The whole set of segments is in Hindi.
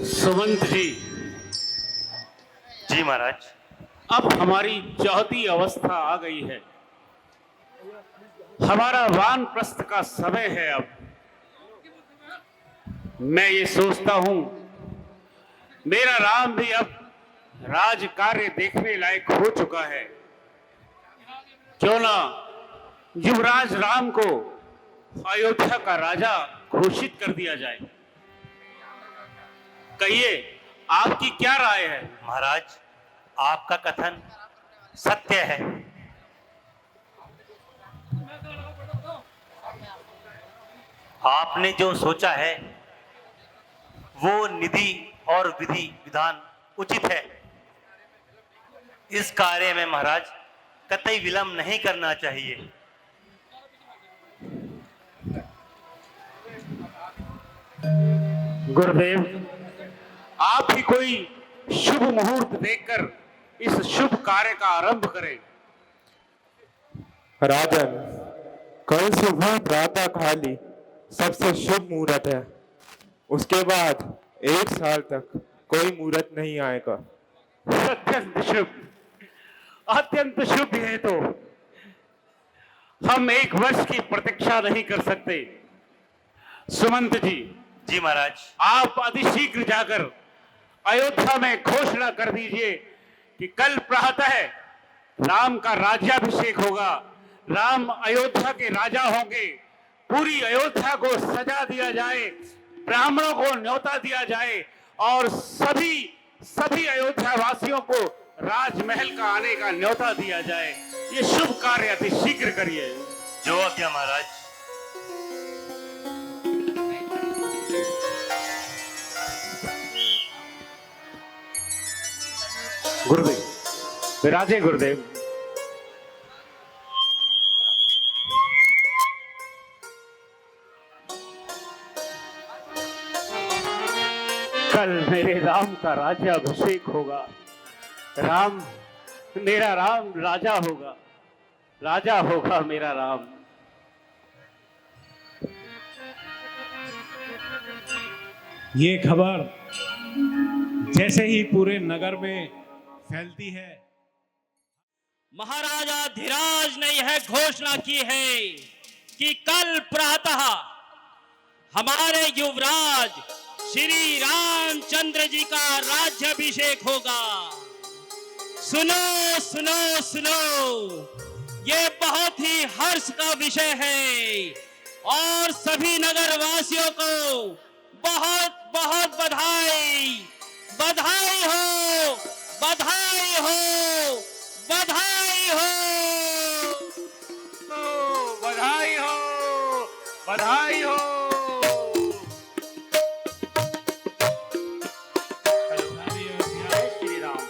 सुमंत जी, जी महाराज। अब हमारी चौथी अवस्था आ गई है। हमारा वानप्रस्थ का समय है। अब मैं ये सोचता हूं, मेरा राम भी अब राज कार्य देखने लायक हो चुका है। क्यों ना युवराज राम को अयोध्या का राजा घोषित कर दिया जाए। कहिए, आपकी क्या राय है? महाराज, आपका कथन सत्य है। आपने जो सोचा है वो निधि और विधि विधान उचित है। इस कार्य में महाराज कतई विलंब नहीं करना चाहिए। गुरुदेव, आप ही कोई शुभ मुहूर्त देखकर इस शुभ कार्य का आरंभ करें। राजन, कल सुबह प्रातः काली सबसे शुभ मुहूर्त है। उसके बाद 1 साल तक कोई मुहूर्त नहीं आएगा। अत्यंत शुभ, अत्यंत शुभ है। तो हम 1 वर्ष की प्रतीक्षा नहीं कर सकते। सुमंत जी, जी महाराज। आप अतिशीघ्र जाकर अयोध्या में घोषणा कर दीजिए कि कल प्रातः राम का राज्याभिषेक होगा। राम अयोध्या के राजा होंगे। पूरी अयोध्या को सजा दिया जाए, ब्राह्मणों को न्योता दिया जाए और सभी सभी अयोध्या वासियों को राजमहल का आने का न्योता दिया जाए। ये शुभ कार्य अति शीघ्र करिए। जो आज्ञा महाराज। गुरुदेव, विराजे गुरुदेव। कल मेरे राम का राज्याभिषेक होगा। राम, मेरा राम राजा होगा। राजा होगा मेरा राम। ये खबर जैसे ही पूरे नगर में फैलती है, महाराजा धीराज ने यह घोषणा की है कि कल प्रातः हमारे युवराज श्री रामचंद्र जी का राज्याभिषेक होगा। सुनो सुनो सुनो, ये बहुत ही हर्ष का विषय है और सभी नगर वासियों को बहुत बहुत बधाई। बधाई हो, बधाई हो, बधाई हो, बधाई हो, बधाई हो। जय श्री राम।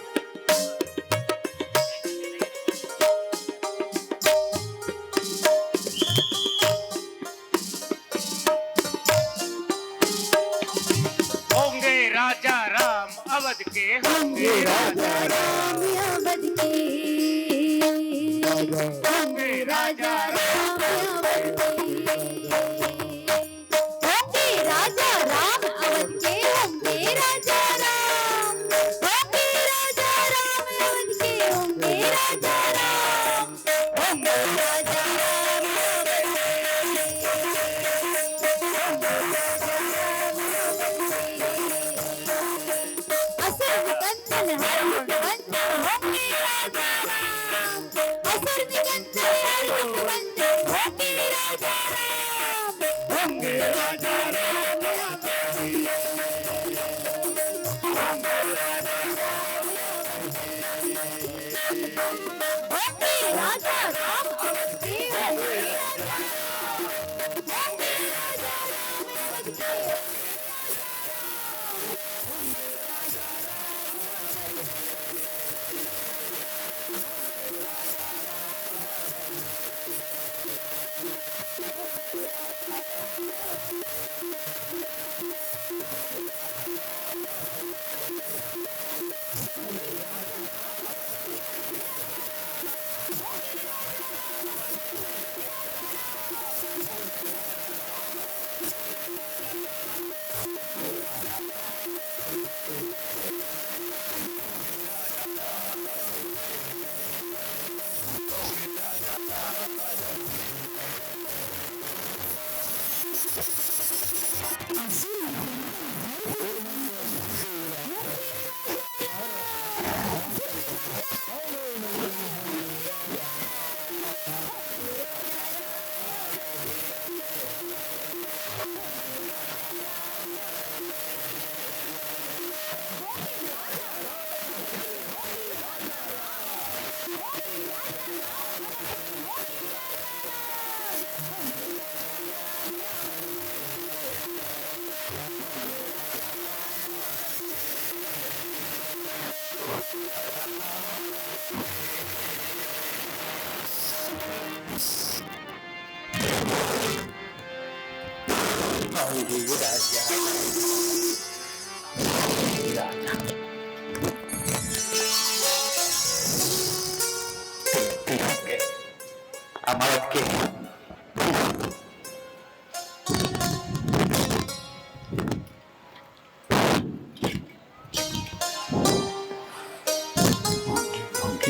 होंगे राजा राम अवध के, होंगे राजा राम अवध के, होंगे राजा राम अवध के, होंगे राजा राम अवध के, होंगे राजा राम, होंगे राजा राम अवध के, होंगे राजा राम, होंगे राजा राम असर निकंदन हर मुखबंदन, होंगे राजा राम, असर निकंदन हर मुखबंदन, होंगे राजा राम, होंगे राजा राम, होंगे राजा राम अवध के, होंगे राजा राम, होंगे राजा राम अवध के।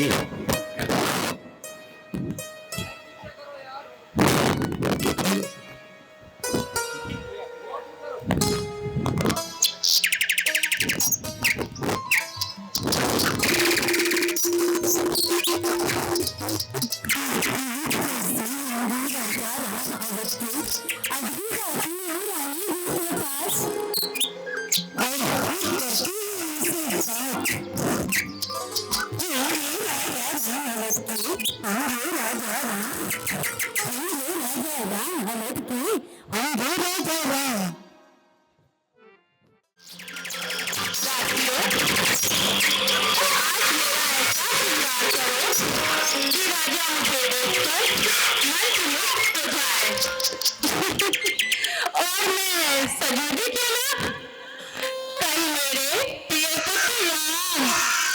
जी और मैं सजोगी क्यों ना? कल मेरे प्रिय पुत्र राम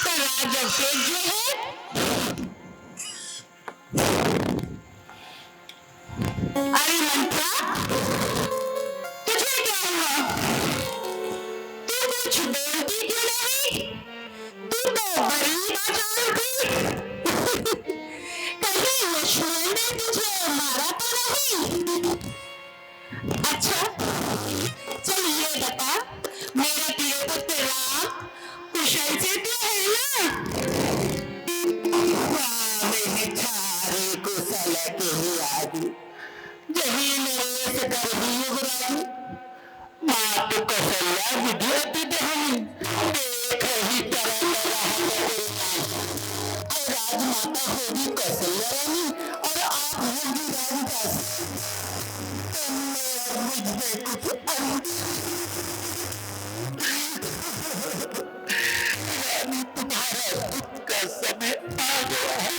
का राज्याभिषेक जो है, अरे मंत्रा, तुझे क्या हुआ? तू कुछ बोलती क्यों नहीं? तू तो बड़ी नादान थी। कहीं लक्ष्मण ने तुझे मारा तो नहीं? अच्छा, चल ये बता, मेरा प्रिय पुत्र राम कुशल से तो है ना? कुशल के ही आदि जही नरेश कर ही युगराज मात कौशल्या विद्यापति दहनी देख ही तरह और राजमाता होगी कौशल्या रानी और आप होगी राजदासी। मुझ में कुछ रानी तुम्हारा दुख का समय आ गया है।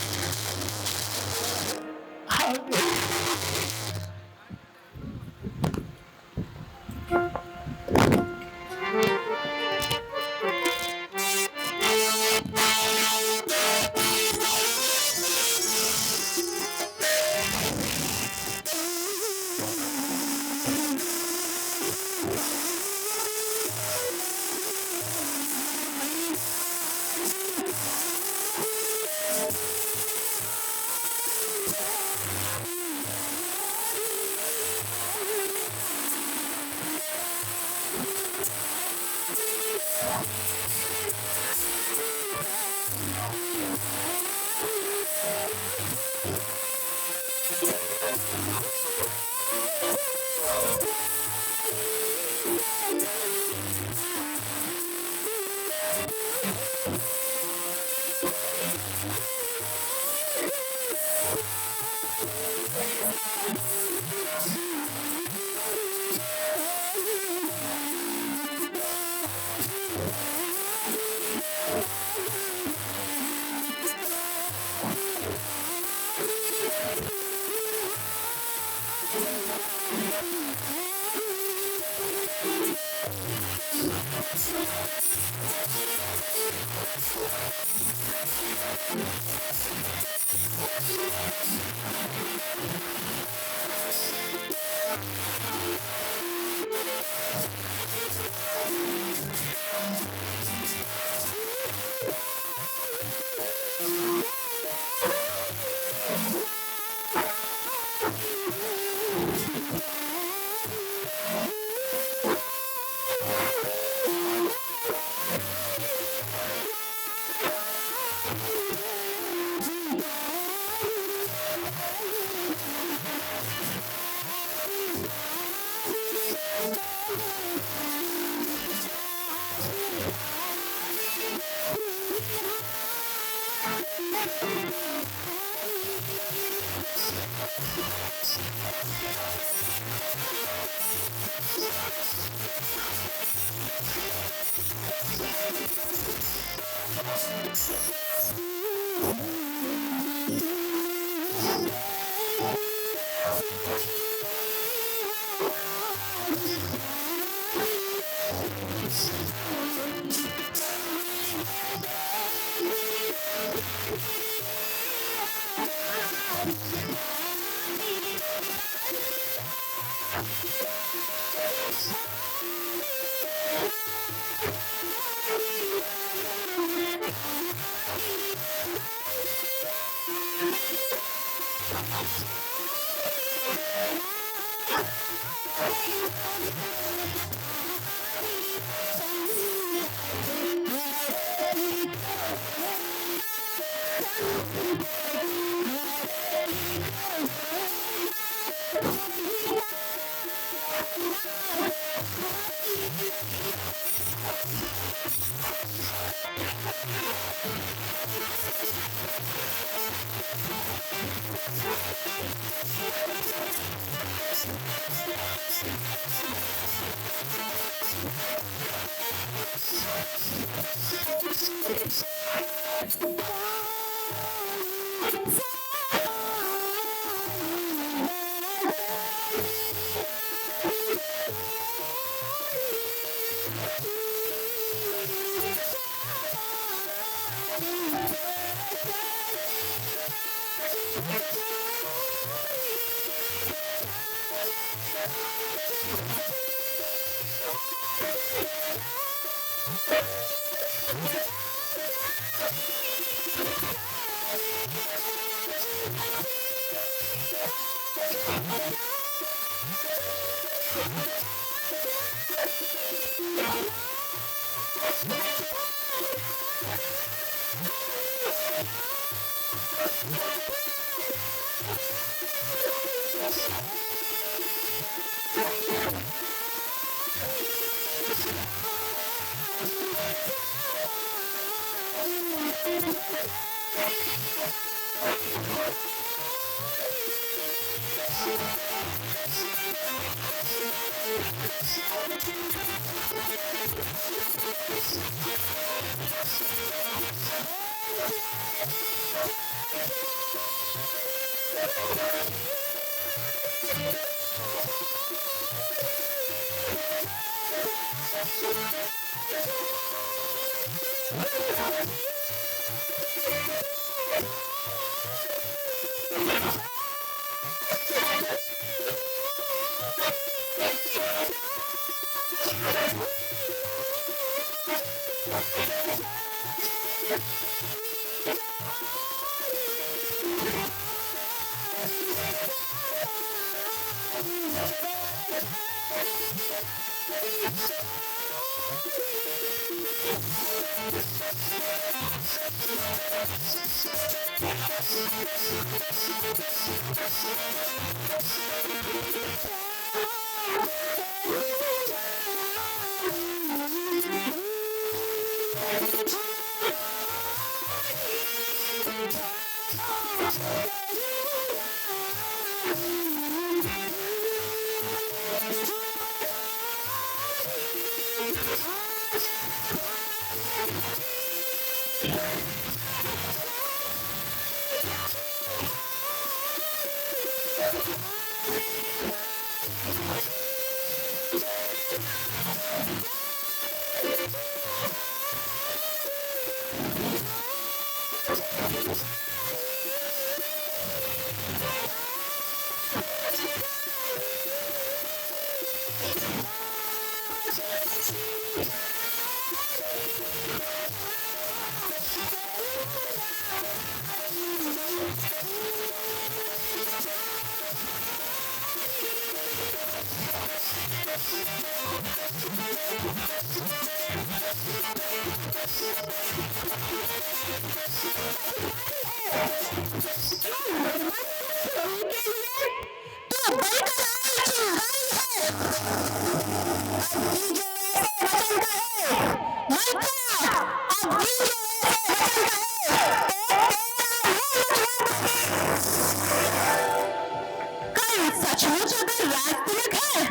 सचमुच अगर राजतिलक है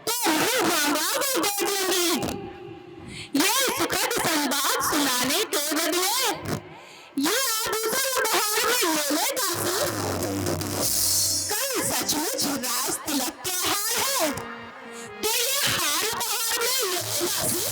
तो मुंह मांगा वो दे दूंगी। ये सुखद संवाद सुनाने के बदले ये आभूषण उपहार में ले ले दासी। कल सचमुच राजतिलक के हार है तो ये हार उपहार में ले ले दासी।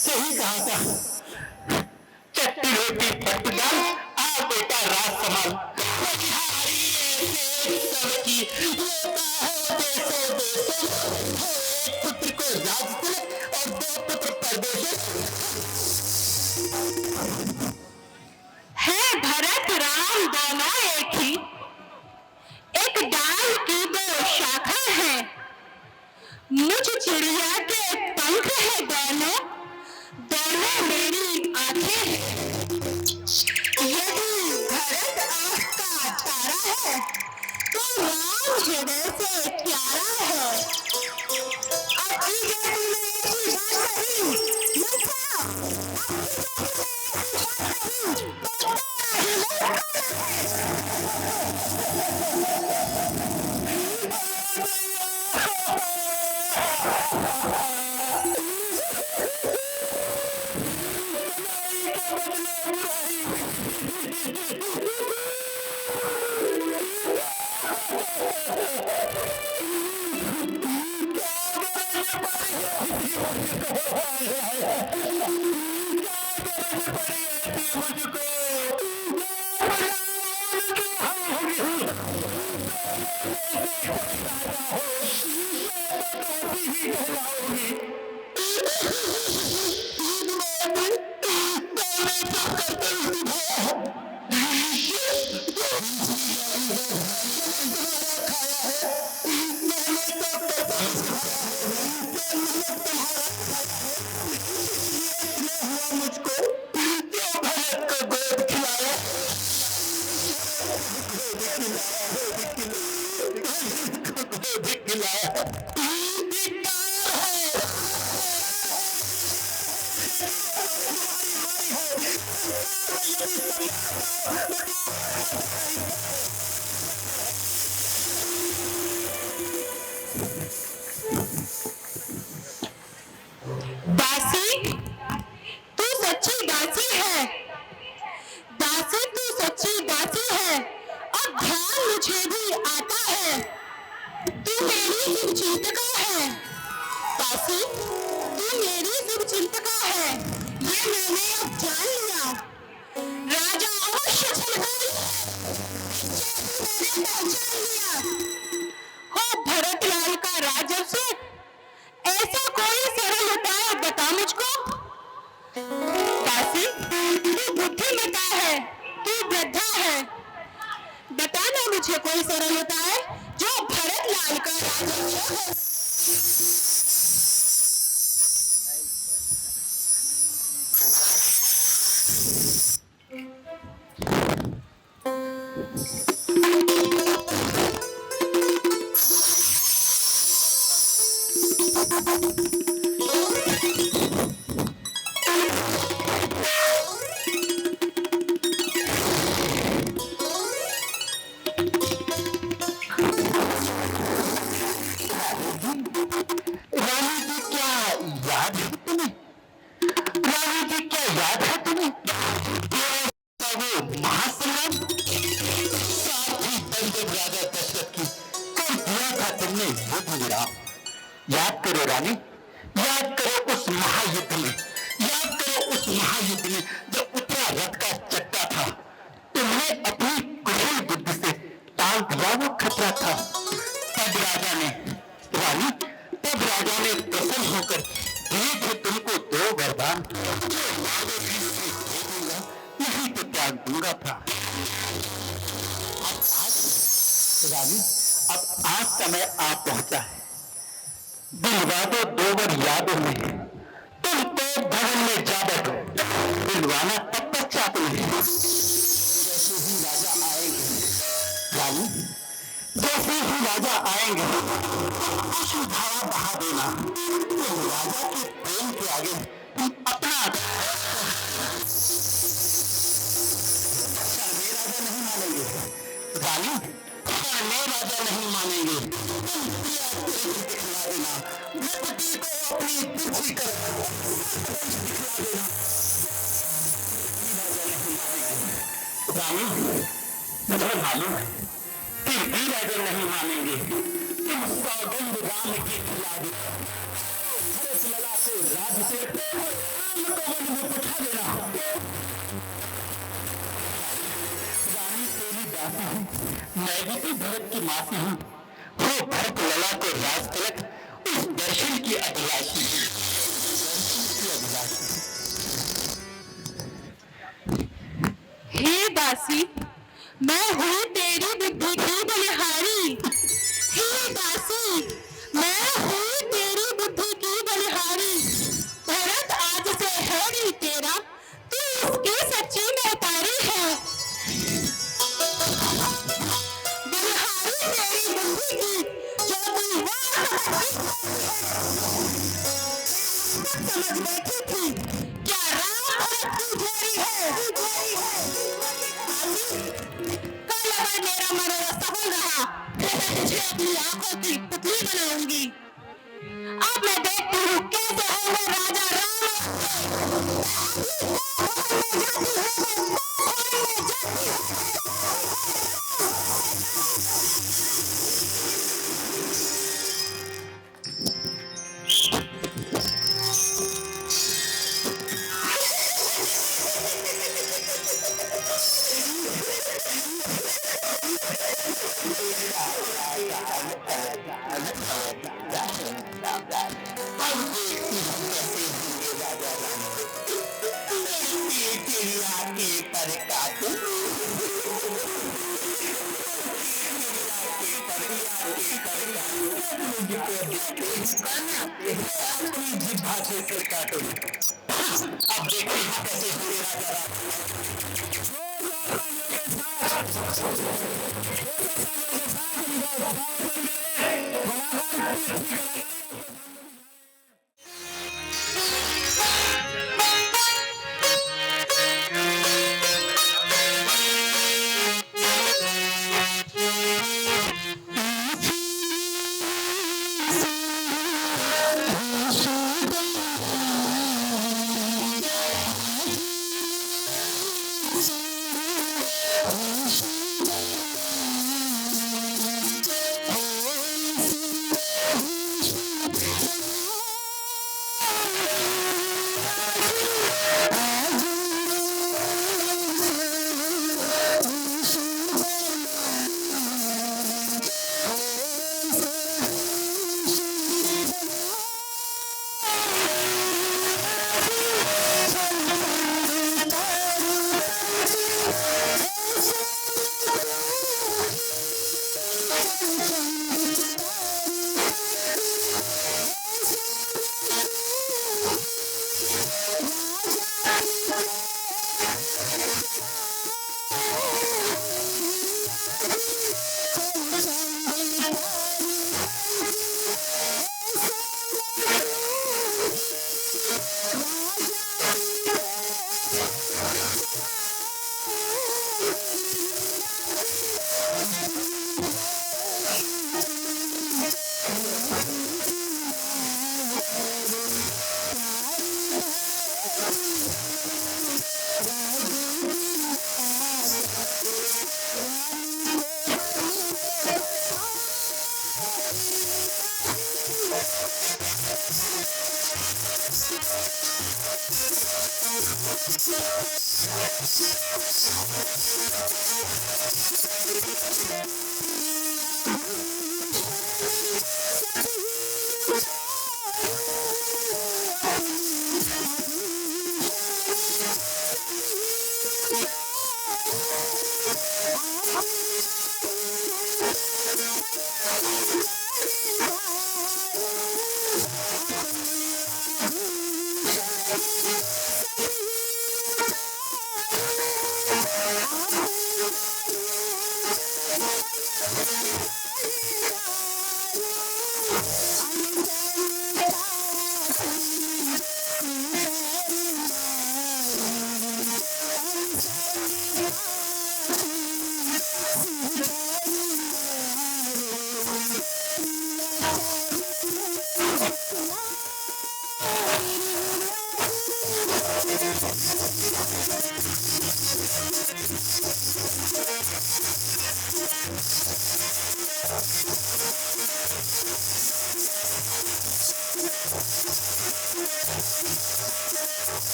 सही कहा था, चट्टी रोटी पटदार आ बेटा राज संभाल। सबकी लेता हो देशों देशों मुझ चिड़िया के पंख है दोनों, दोनों मेरी आंखें हैं। यदि भरत आँख का तारा है तो राम हृदय से प्यारा है। अब की जैसी मैं ऐसी बात कही, लखा, अब की जैसी मैं ऐसी बात कही, तो तेरा ही दासी, तू सच्ची दासी है। दासी, तू सच्ची दासी है। अब ध्यान मुझे भी आता है, तू मेरी शुभ चिंतका है। दासी, तू मेरी शुभ चिंतका है, ये मैंने अब जान लिया। राजा अवश्य छलकाई, मैंने पहचान लिया। हो भरत लाल का राजस्व, ऐसा कोई सरल उपाय बता मुझको। दासी, तू बुद्धिमता है, तू वृद्धा है, बताना मुझे कोई सरल उपाय जो भरत लाल का राजस्व हो। याद करो रानी, याद करो उस महायुद्ध में, याद करो उस महायुद्ध में जब उत्तरा रथ का चट्टा था, तुमने अपनी कुशल बुद्धि से टाल दिया वो खतरा था। तब राजा ने रानी, तब राजा ने प्रसन्न होकर दिए थे तुमको दो वरदान, जो मांगोगी उसे दे दूंगा, नहीं तो त्याग दूंगा था। अब आज रानी, अब आज समय आ पहुंचा है। दिलवा दो दो वर यादों में, तुम तो भवन में जा बैठो, दिलवाना तब तक चाहते हैं। जैसे ही राजा आएंगे रानी, जैसे ही राजा आएंगे अश्रुधारा बहा देना। तुम राजा के प्रेम के आगे तुम अपना शर्मे राजा नहीं मानेंगे रानी, शर्मे राजा नहीं मानेंगे। तुम प्रिया दिखला देना, द्रौपदी को अपनी तिरछी कर दिखला देना। रानी, मुझे मालूम है फिर भी राजा नहीं मानेंगे। तुम सौगंध राम की खिला दो, भरत लला को राज से राम को वन में उठा देना। रानी तेरी दासी हूँ, मैं भी तो भरत की मासी हूँ। वो भरत लला को राज तिलक उस दर्शन की अभिलाषी, दर्शन की अभिलाषी। हे दासी, मैं हूँ तेरी बुद्धि की बलिहारी। हे दासी, मैं हूँ तेरी समझ बैठी थी क्या राम भरत की जोड़ी है। कल अगर मेरा मर्द सफल रहा तो मैं तुझे अपनी आंखों की पुतली बनाऊंगी। अब मैं देखती हूँ कैसे होंगे राजा राम। अब देखते हैं कैसे होंगे राजा राम।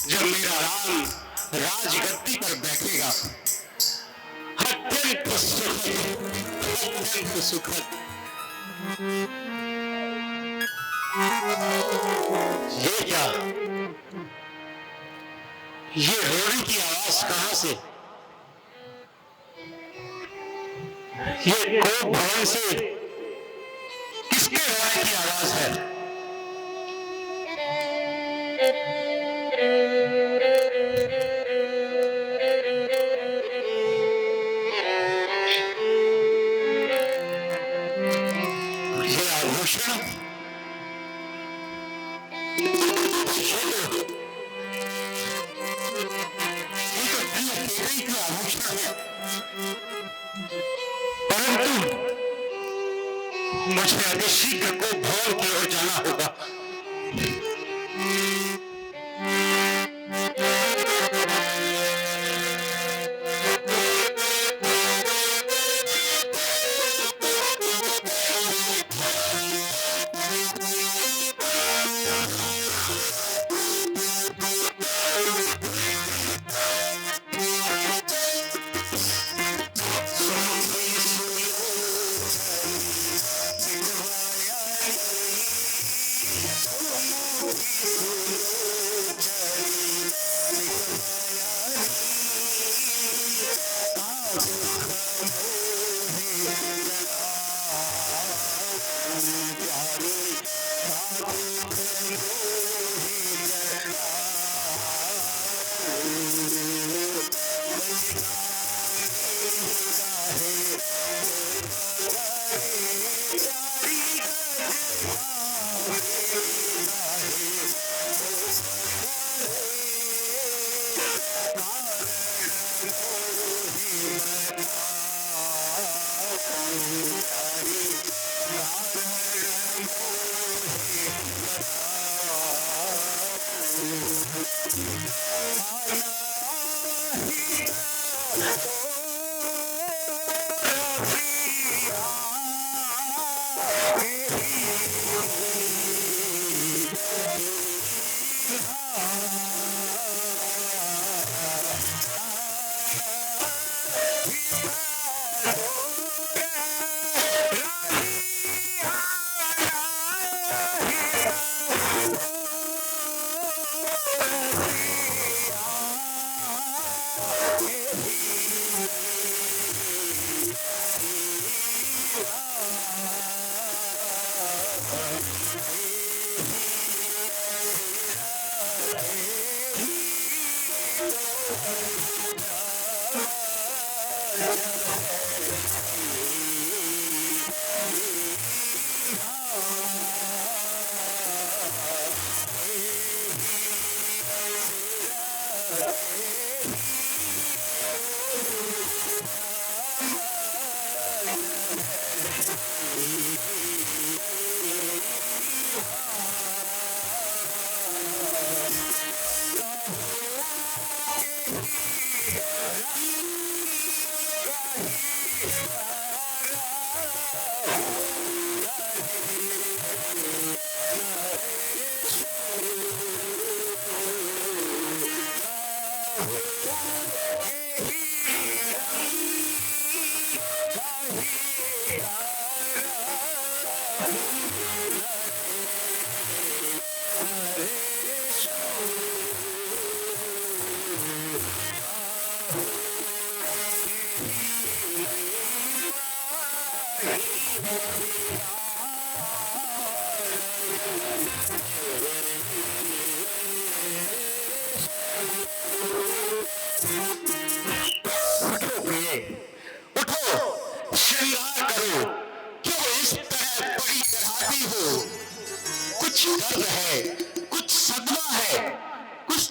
जब मेरा राम राजगद्दी पर बैठेगा, अत्यंत सुखद, अत्यंत सुखद। ये क्या, ये रोने की आवाज कहां से? ये कोप भवन से किसके रोने की आवाज है? ये आभूषण, परंतु मुझे अति शीघ्र को भवन की ओर जाना होगा।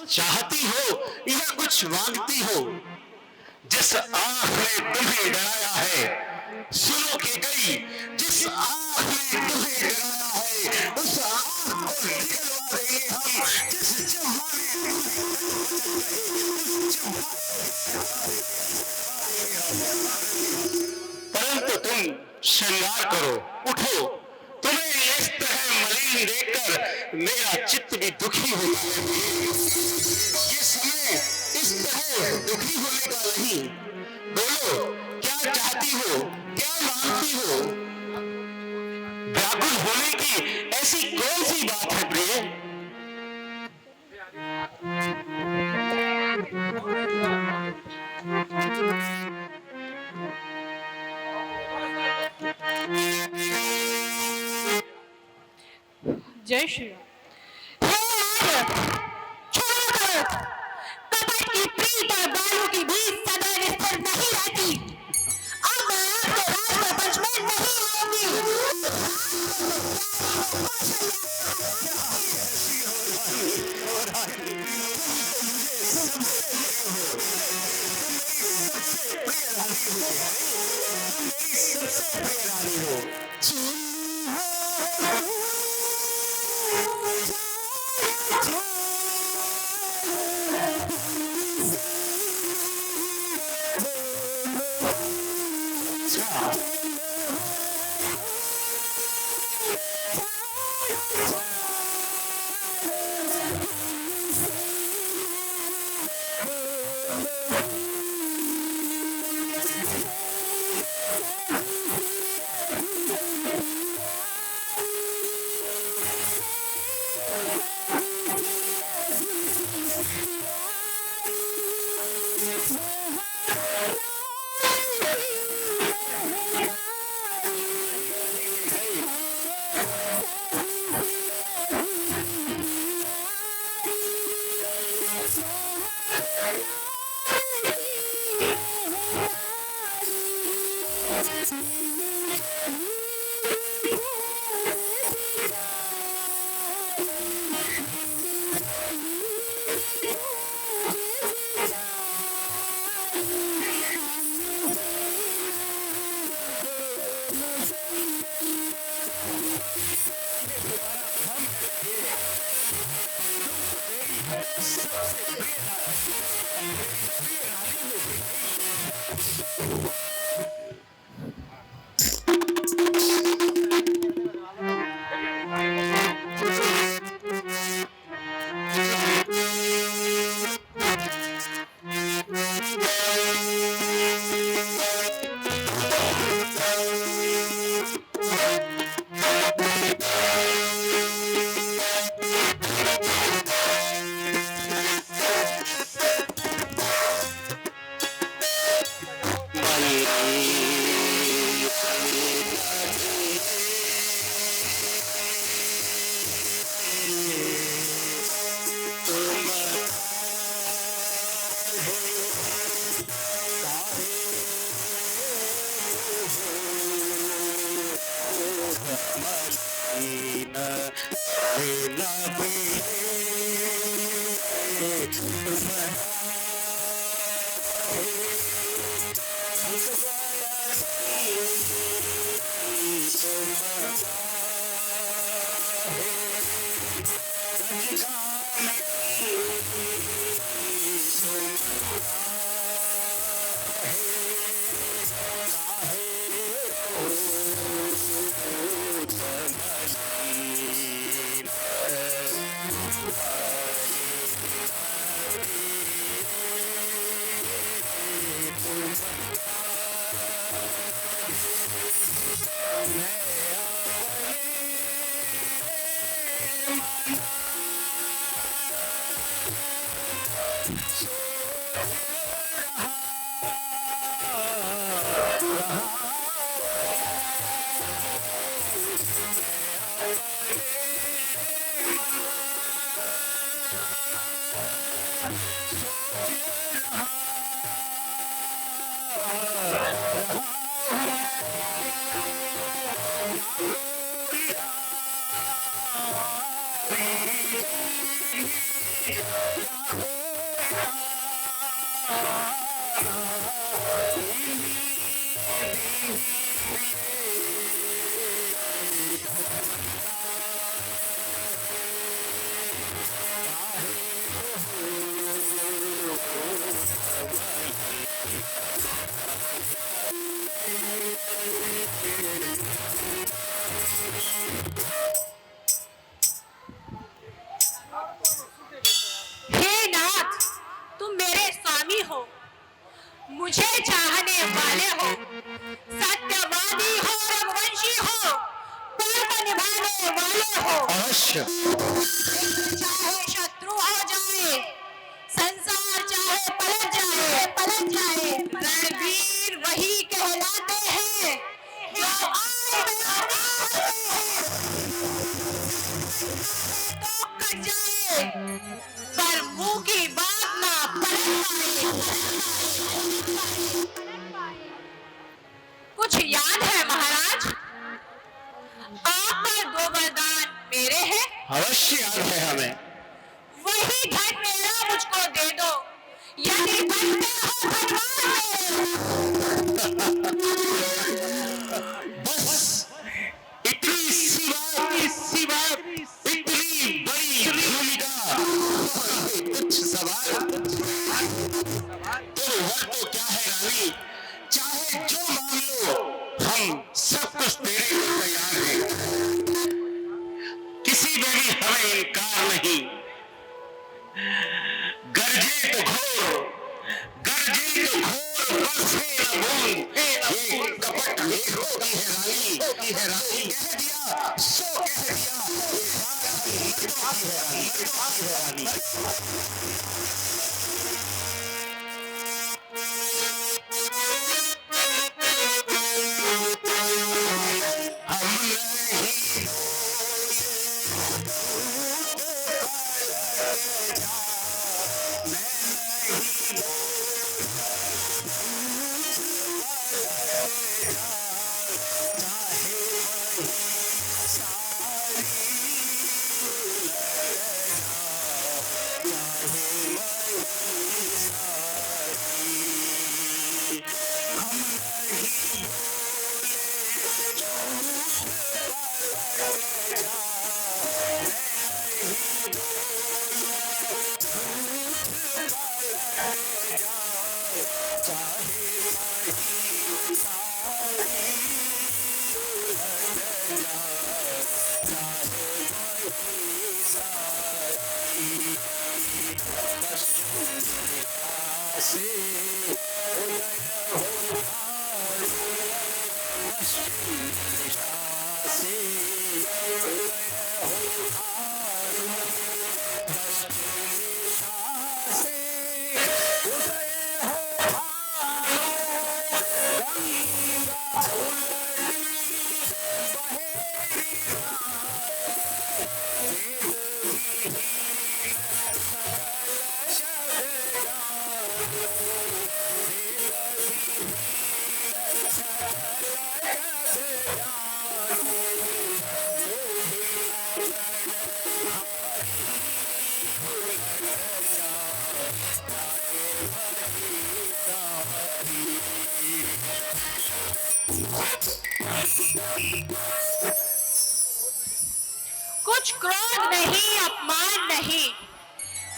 चाहती हो या कुछ मांगती हो, जिस आंख ने तुम्हें डराया है, सुनो के गई, जिस आंख ने तुम्हें डराया है उस आंख को निकलवा देंगे हम, जिस जमाने परंतु तुम श्रृंगार करो, उठो। तुम्हें इस तरह मलिन देखकर मेरा चित्त भी दुखी होता है। दुखी होने का नहीं। बोलो क्या चाहती हो, क्या मांगती हो? व्याकुल होने की ऐसी कौन सी बात है प्रिय? जय श्री राम। हे नारद, क्षमा करो, कपट की प्रीत और बालों की भीत सदैव स्थिर नहीं रहती। अब मैं आपके राज प्रपंच में नहीं हो, मुझे चाहने वाले हो, सत्यवादी हो, रघुवंशी हो, पर्व निभाने वाले हो। अवश्य। चाहे शत्रु हो जाए, संसार चाहे पलट जाए, रणवीर वही कहलाते हैं जो आए तो कट जाए, पर मुंह की बात ना पलट पाए। कुछ याद है महाराज? आप पर 2 वरदान मेरे हैं, अवश्य याद है हमें। वही धन मेरा मुझको दे दो, यदि बनते हो भगवान। बस इतनी सी बात, इतनी बड़ी भूमिका, कुछ सवाल। तो वर तो क्या है रानी, चाहे जो मांग लो, हम सब कुछ देने को तैयार हैं। किसी में भी हमें इनकार नहीं। गरजे तो घोर, बरसे न बूंद। ये कपट होती है रानी, कह दिया सो कह दिया। ये बात मर्दों की है रानी। कुछ क्रोध नहीं, अपमान नहीं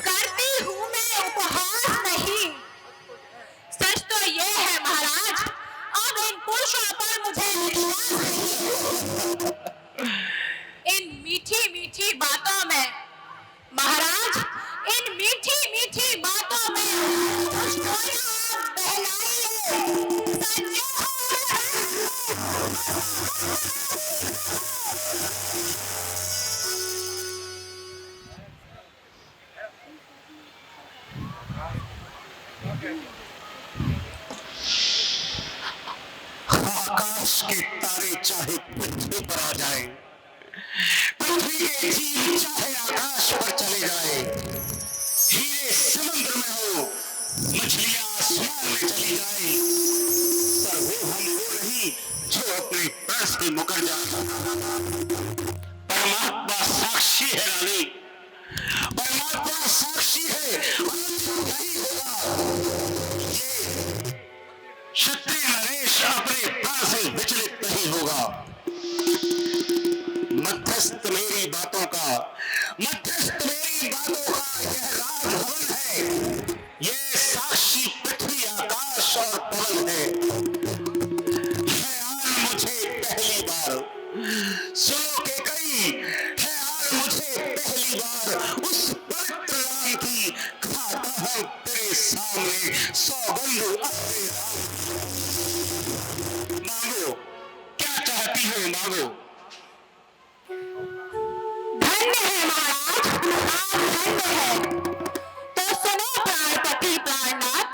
करती हूँ मैं, उपहास नहीं। सच तो ये है महाराज, अब इन पुरुषों पर मुझे विश्वास नहीं। इन मीठी मीठी बातों में महाराज, इन मीठी मीठी बातों में मुझको आप बहलाइए। सच आकाश के तारे चाहे पृथ्वी पर आ जाए, पृथ्वी के जीव चाहे आकाश पर चले जाए, हीरे समुद्र में हो, मछलियां आसमान में चली जाए, पर वो नहीं जो अपने प्राण से मुकर जाए। परमात्मा साक्षी है रानी, परमात्मा साक्षी है, नहीं होगा। क्षत्रिय नरेश अपने प्राण से विचलित नहीं होगा। मध्यस्थ मेरी बातों का यह राजभवन है, यह साक्षी पृथ्वी आकाश और पवन है। ख्याल मुझे पहली बार सुनो के कई, ख्याल मुझे पहली बार उस पवित्र राम की खाता हूं तेरे सामने। मांगो। धन्य है महाराज, आप धन्य है। तो सुनो प्राणपति प्राणनाथ,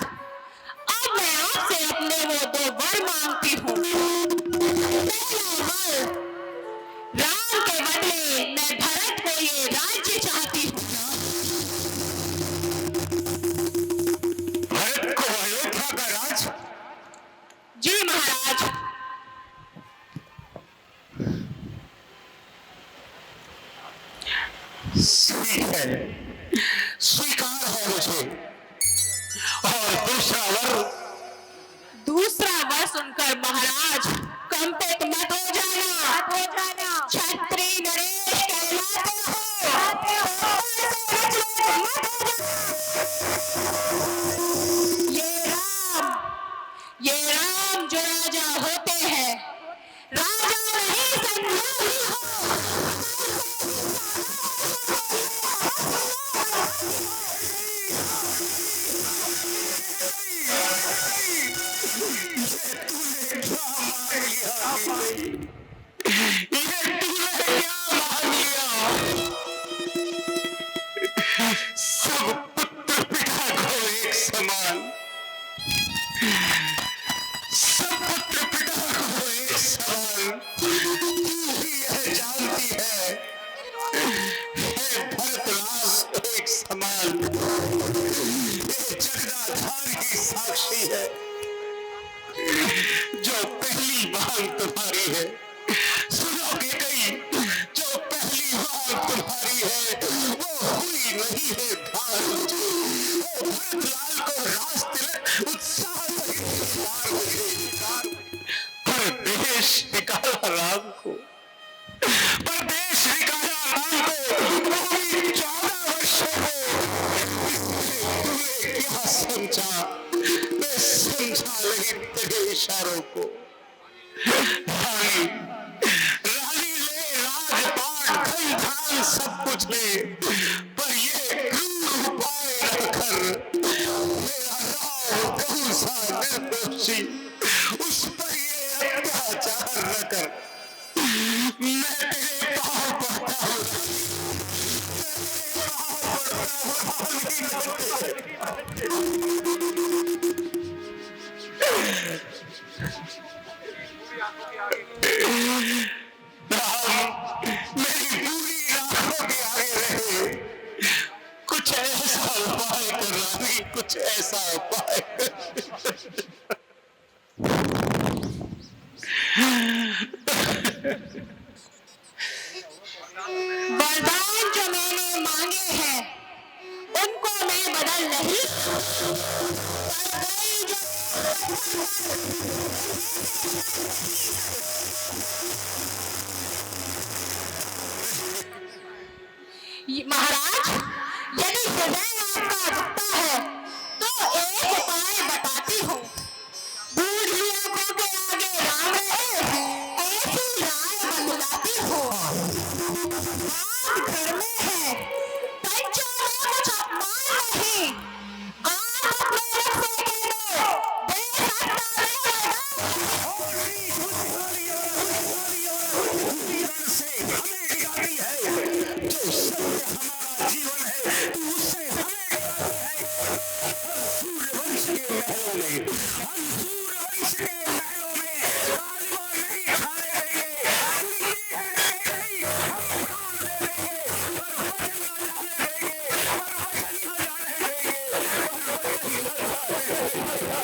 अब मैं आपसे अपने वो 2 वर मांगती हूँ। पहला वर, राम के बदले मैं भरत को ये राज्य चाहती हूँ। भरत को अयोध्या का राज? जी महाराज। ठीक है, स्वीकार है मुझे। और दूसरा वर सुनकर महाराज कंपित मत हो जाना। छत्री नरेश कहलाते हो। ये राम जो राजा होते हैं, राजा नहीं संन्यासी हो। सब पुत्र पिता को एक समान, सब पुत्र पिता को एक समान। तू ही यह जानती है, हे भरतराज को एक समान। ये जगदाधारी साक्षी है, जो पहली मांग तुम्हारी है। सुनो के कई, जो पहली मांग तुम्हारी है वो हुई नहीं है भान। वो भरतलाल को राज तिलक उत्साह परदेश निकाला राम को, परदेश निकाला राम को, वो भी 14 वर्षों को। तूने क्या समझा? मैं समझा नहीं तेरे इशारों को। रानी, रानी ले राजपाट धन धान सब कुछ ले, पर ये क्रूर उपाय न कर। मेरा राम कहूं सा निर्दोषी, उस पर ये अत्याचार न कर। मैं तेरे पांव पड़ता हूँ, मेरी पूरी आंखों के आगे रहे। कुछ ऐसा उपाय कर रानी, कुछ ऐसा उपाय कर। वरदान जो मैंने मांगे हैं उनको मैं बदल नहीं, पर गई जो महाराज, यदि हृदय आपका दुखता है तो एक उपाय बताती हूँ। बूढ़ी आंखों के आगे राम रहे, ऐसी राय बतलाती हूँ। आप घर में है, पंचों में कुछ अपमान नहीं। आप अपने रख से कह दो, दे सकता है जो सत्य हमारा जीवन है, तू उससे हमें सूर्यवंश के महलों में, हम सूर्यवंश के महलों में राजमा नहीं खाने देंगे। उनकी है नहीं, हम प्राण दे देंगे, पर वचन न जाने देंगे, पर वचन न जाने देंगे, पर वचन न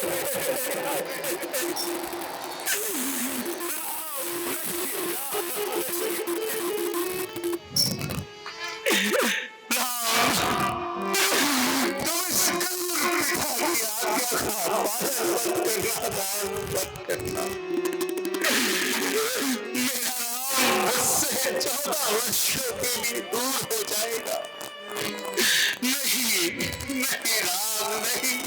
जाने देंगे। करना मेरा राम मुझसे 14 वर्षों के लिए दूर हो जाएगा। नहीं नहीं राम नहीं,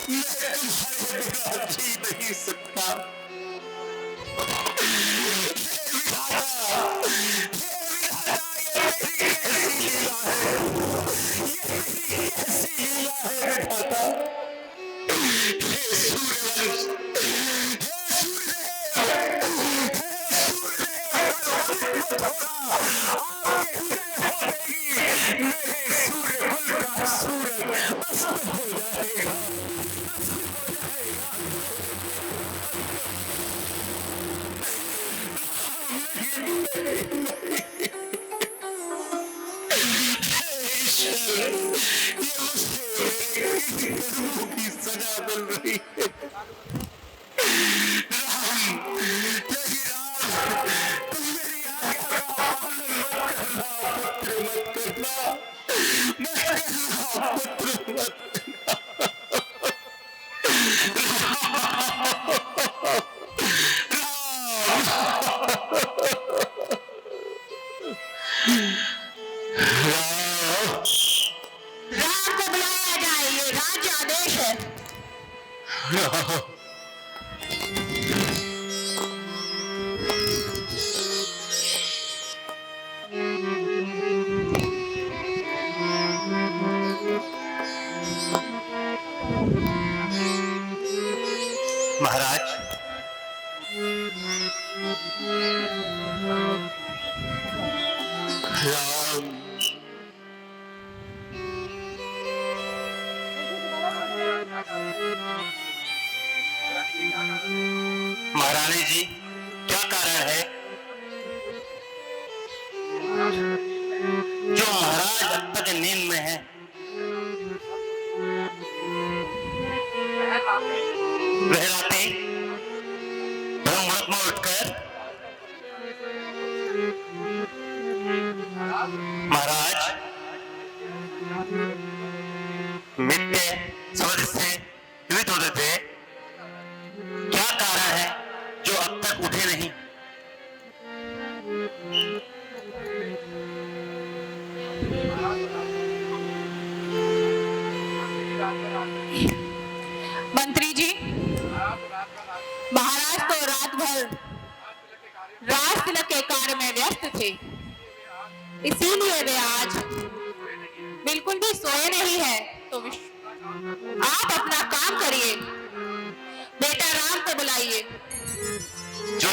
मैं तुम्हारे बिना जी नहीं सकता। सूर्यवंश, हे सूर्यदेव, हे सूर्यदेव, की सजा मिल रही है। राम, नहीं राम, तुम मेरी आज्ञा का पालन मत करना, पुत्र मत करना, मैं पुत्र मत राम को बुलाया जाए, ये राज्य आदेश है। महाराज, राम, महारानी जी, क्या कारण है जो महाराज अब तक नींद में है? वह रातें ब्रह्म मुहूर्त में उठकर महाराज मित्य समझ से जीवित होते थे। क्या कारण है जो अब तक उठे नहीं? मंत्री जी, महाराज तो रात भर राज तिलक के कार्य में व्यस्त थे, इसीलिए वे आज बिल्कुल भी सोए नहीं है। तो आप अपना काम करिए, बेटा राम को बुलाइए। जो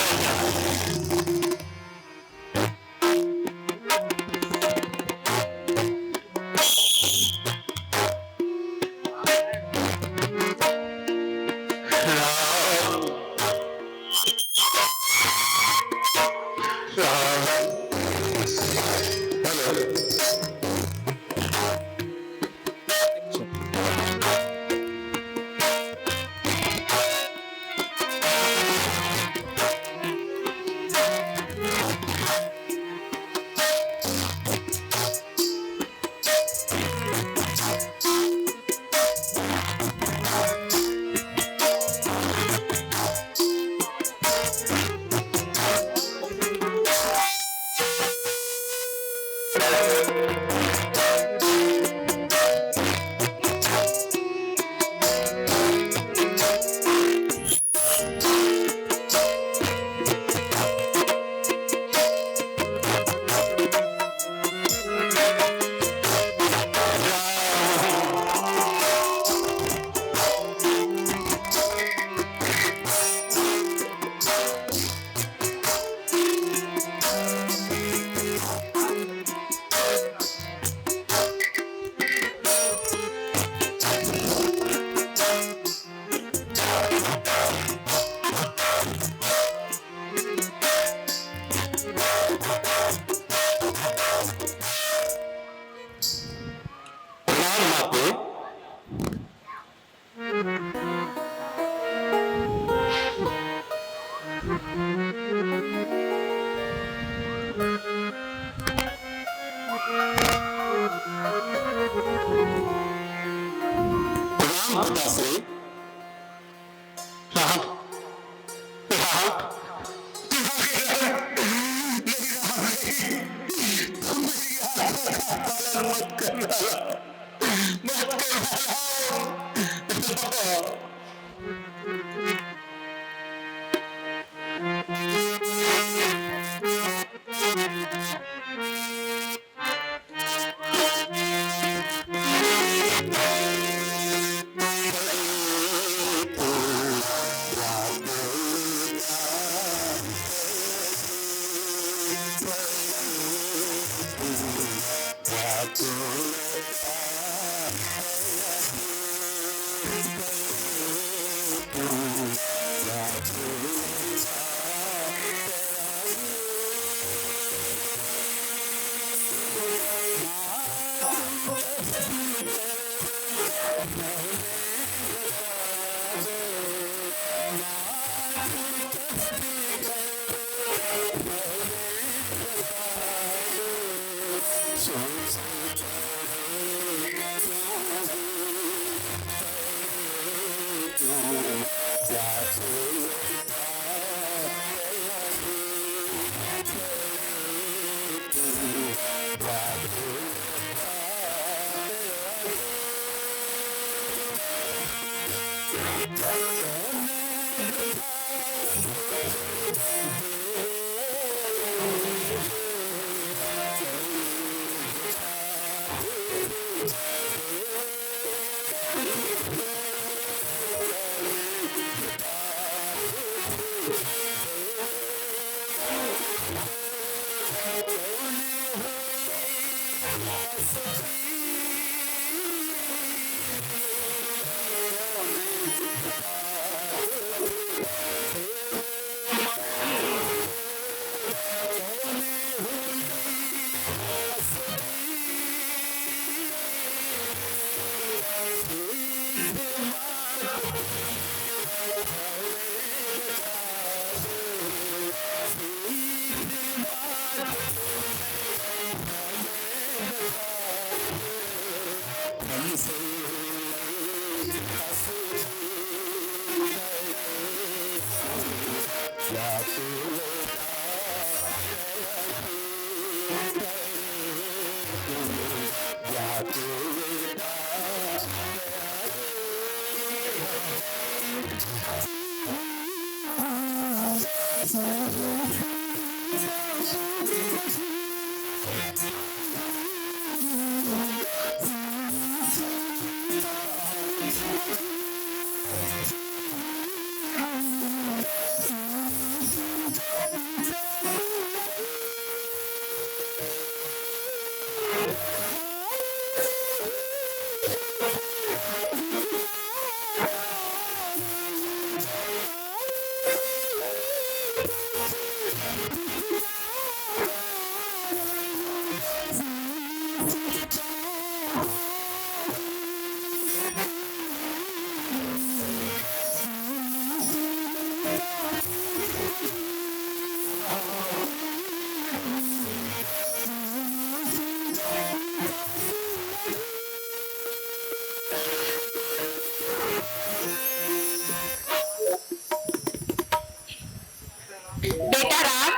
बेटा राम,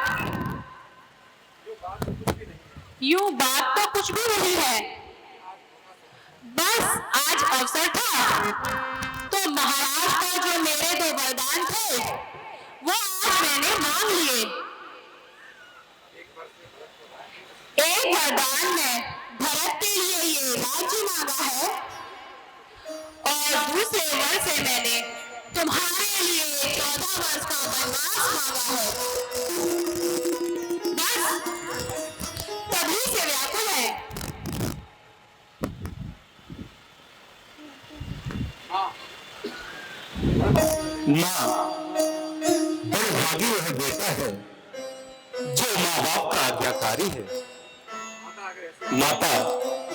यूं बात तो कुछ भी नहीं है। बस आज अवसर था तो महाराज का जो मेरे 2 वरदान थे वो आज मैंने मांग लिए। एक वरदान में भरत के लिए ये राज्य मांगा है और दूसरे वर से मैंने तुम्हारे लिए 14 वर्ष का वनवास मांगा है। बस तभी से व्याकुल है। माँ, बड़े भागी वह बेटा है जो माँ बाप का आज्ञाकारी है। माता,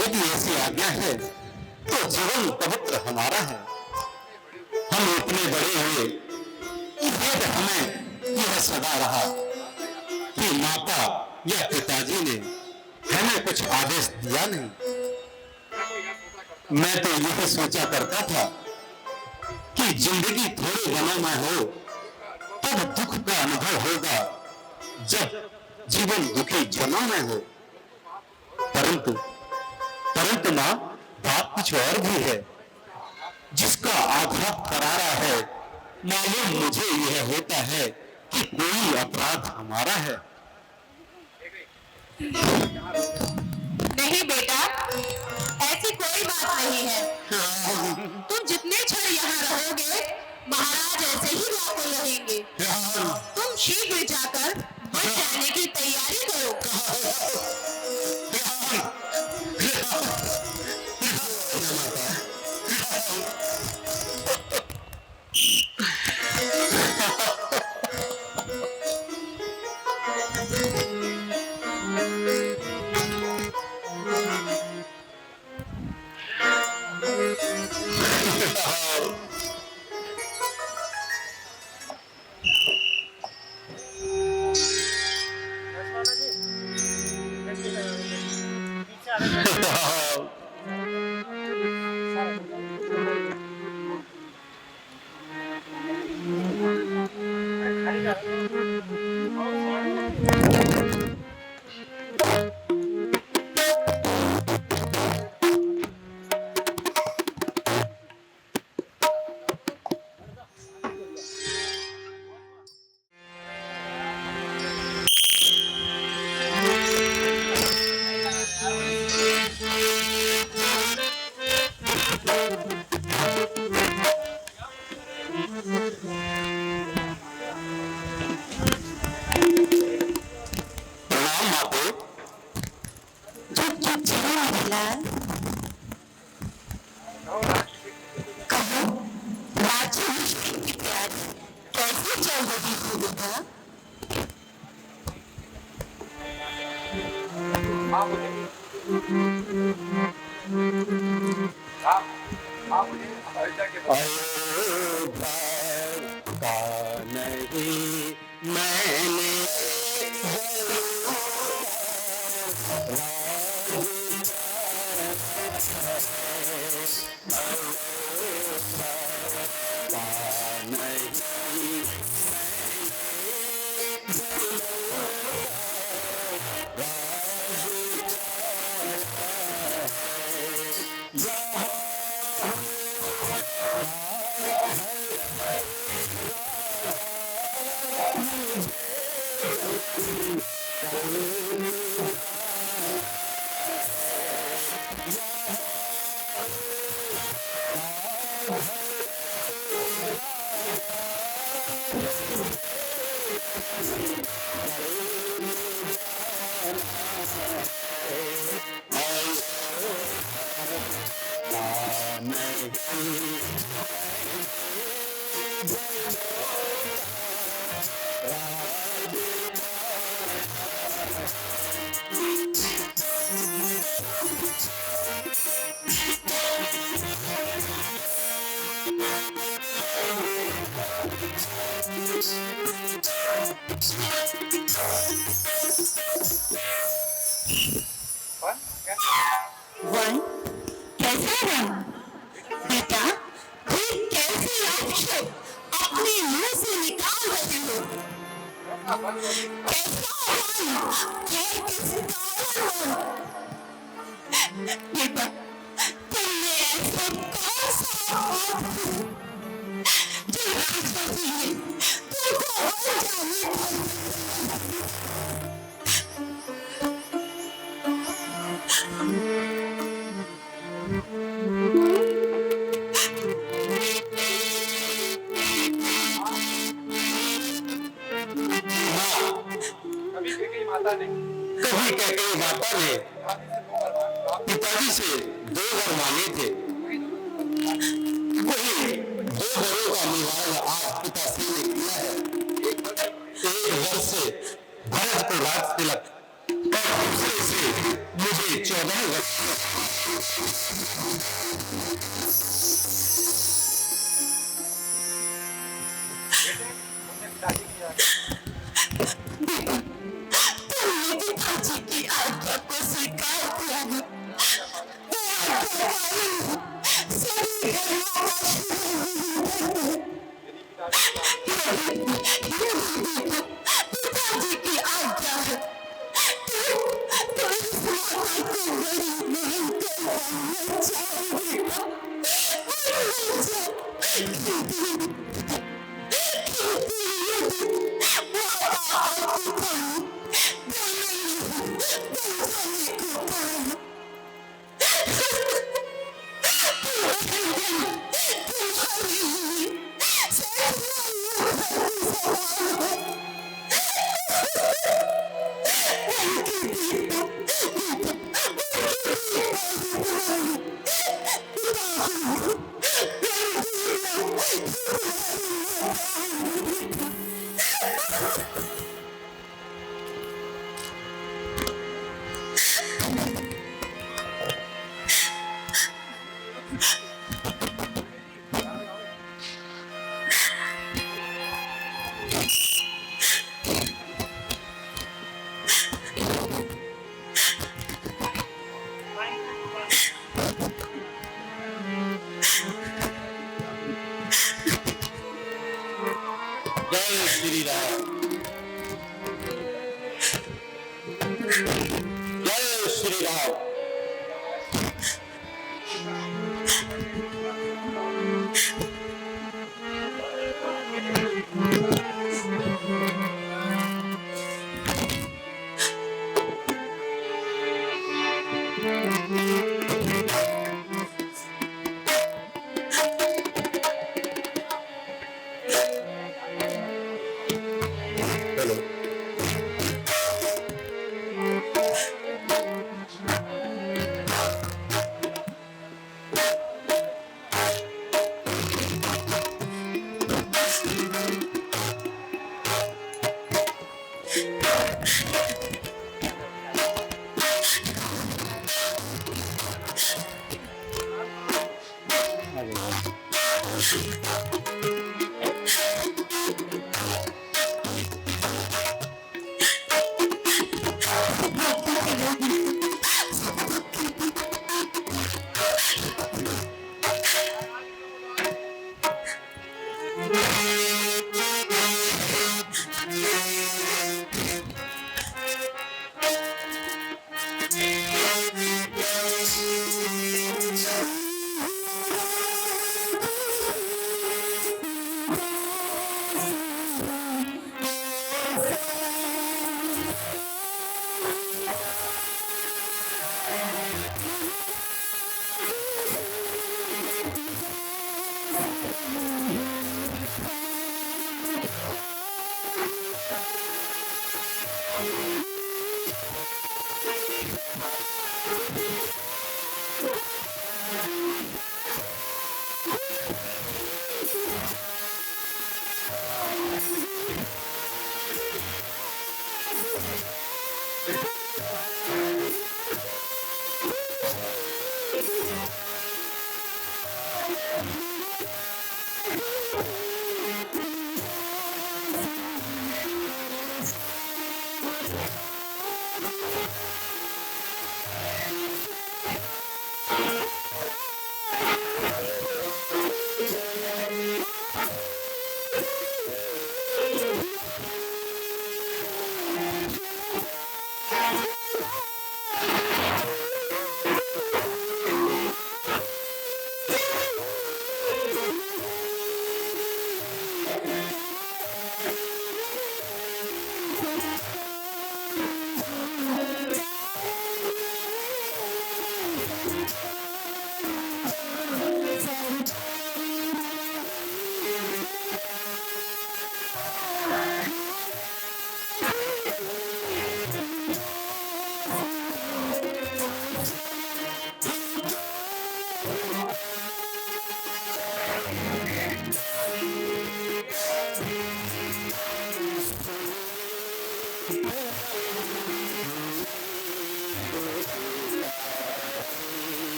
यदि ऐसी आज्ञा है तो जीवन पवित्र हमारा है। हम इतने बड़े हुए कि फिर हमें यह सदा रहा कि माता या पिताजी ने हमें कुछ आदेश दिया नहीं। मैं तो यह सोचा करता था कि जिंदगी थोड़े दिनों में हो तब दुख का अनुभव होगा जब जीवन दुखी जनों में हो। परंतु मां, बात कुछ और भी है जिसका आघात करारा है। मालूम मुझे यह होता है कि कोई अपराध हमारा है। नहीं बेटा, ऐसी कोई बात नहीं है। तुम जितने क्षण यहाँ रहोगे महाराज ऐसे ही व्याकुल रहेंगे। तुम शीघ्र जाकर बच जाने की तैयारी करो। प्रणाम माते। झुक झुक चलो मेरे लाल। कहो राज्य अभिषेक की तैयारी कैसे चल रही है बेटा? अयोध्या का नहीं मैंने वन कैसा वन बेटा? फिर कैसे आप शब्द अपने मुंह से निकाल रहे हो? कैसा वन? कौन किसी कारण वन? बेटा तुमने ऐसा कौन सा पाप किया जो राजा जी ने तुमको वन जाने पर कभी कैकेयी माता ने पिताजी से 2 वर मांगे थे। वही 2 वरों का निवारण आप पिताश्री ने किया है। एक वर से भरत को राज तिलक और दूसरे से मुझे 14 वर्ष पिताजी की आज्ञा को स्वीकार किया है। सभी घरों का पिताजी की आज्ञा है तो इस माता को बड़ी मानकर बनना चाहेगा। जय श्री राम। जय श्री राम।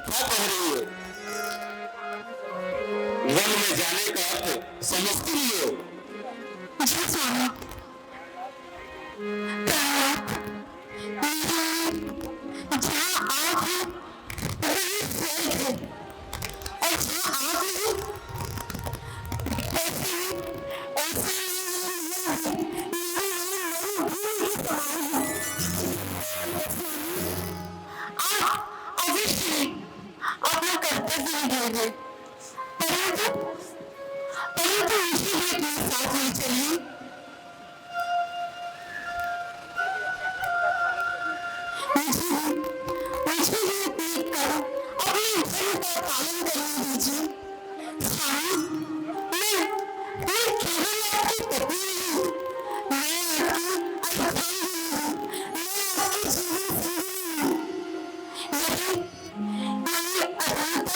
क्या कह रही हो? वन में जाने का अर्थ समझती हो? जी स्वामी, जहाँ आग है वहीं स्वर्ग है, और जहाँ आग है ऐसे आप अवश्य अपना कर्तव्य निभाइए, परंतु मुझे भी अपने साथ ले चलिए। मुझे भी अपने कर्म, अपने धर्म का पालन करने दीजिए। स्वामी, मैं केवल आपकी पत्नी नहीं, मैं आपकी अर्धांगिनी हूँ, मैं आपकी जीवन संगिनी हूँ। यदि अर्थात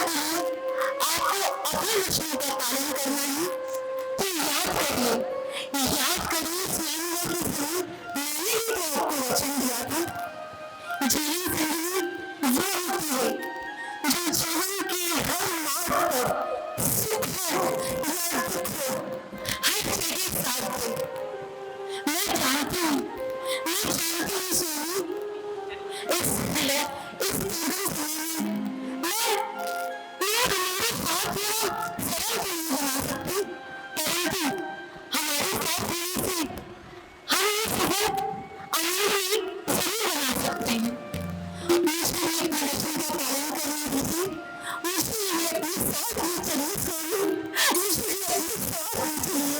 आपको अपने लक्ष्यों का पालन करना है तो याद करिए स्वयं के समय मैंने ही तो आपको वचन दिया था। जीवन संगिनी वो होती है जो जीवन के हर मार्ग पर सुख हो या दुख हो हर जगह साथ दे। मैं जानती हूँ स्वामी, इस जीवन समय में मैं मेरे साथ सरल नहीं बना सकती, परंतु हमारे साथ होने से हम ये सफल अमीर जरूर बना सकते हैं। मुझे भी अपने लक्ष्य का पालन करने दीजिए, मुझे भी अपने साथ में चलिए स्वामी, मुझे भी अपने साथ में चलिए।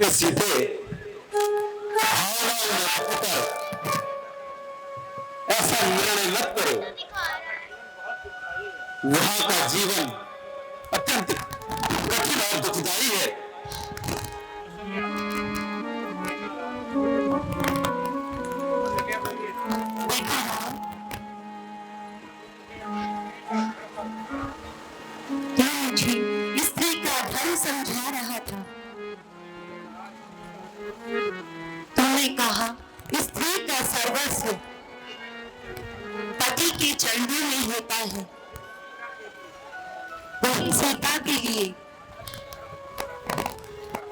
सीधे भावनाओं में होकर ऐसा निर्णय मत करो। वहां का जीवन अत्यंत कठिन और दुखदायी है। क्या मुझे स्त्री का धर्म समझा रहा था? तुमने कहा स्त्री का सर्वस्व पति के चरणों में होता है, सीता के लिए।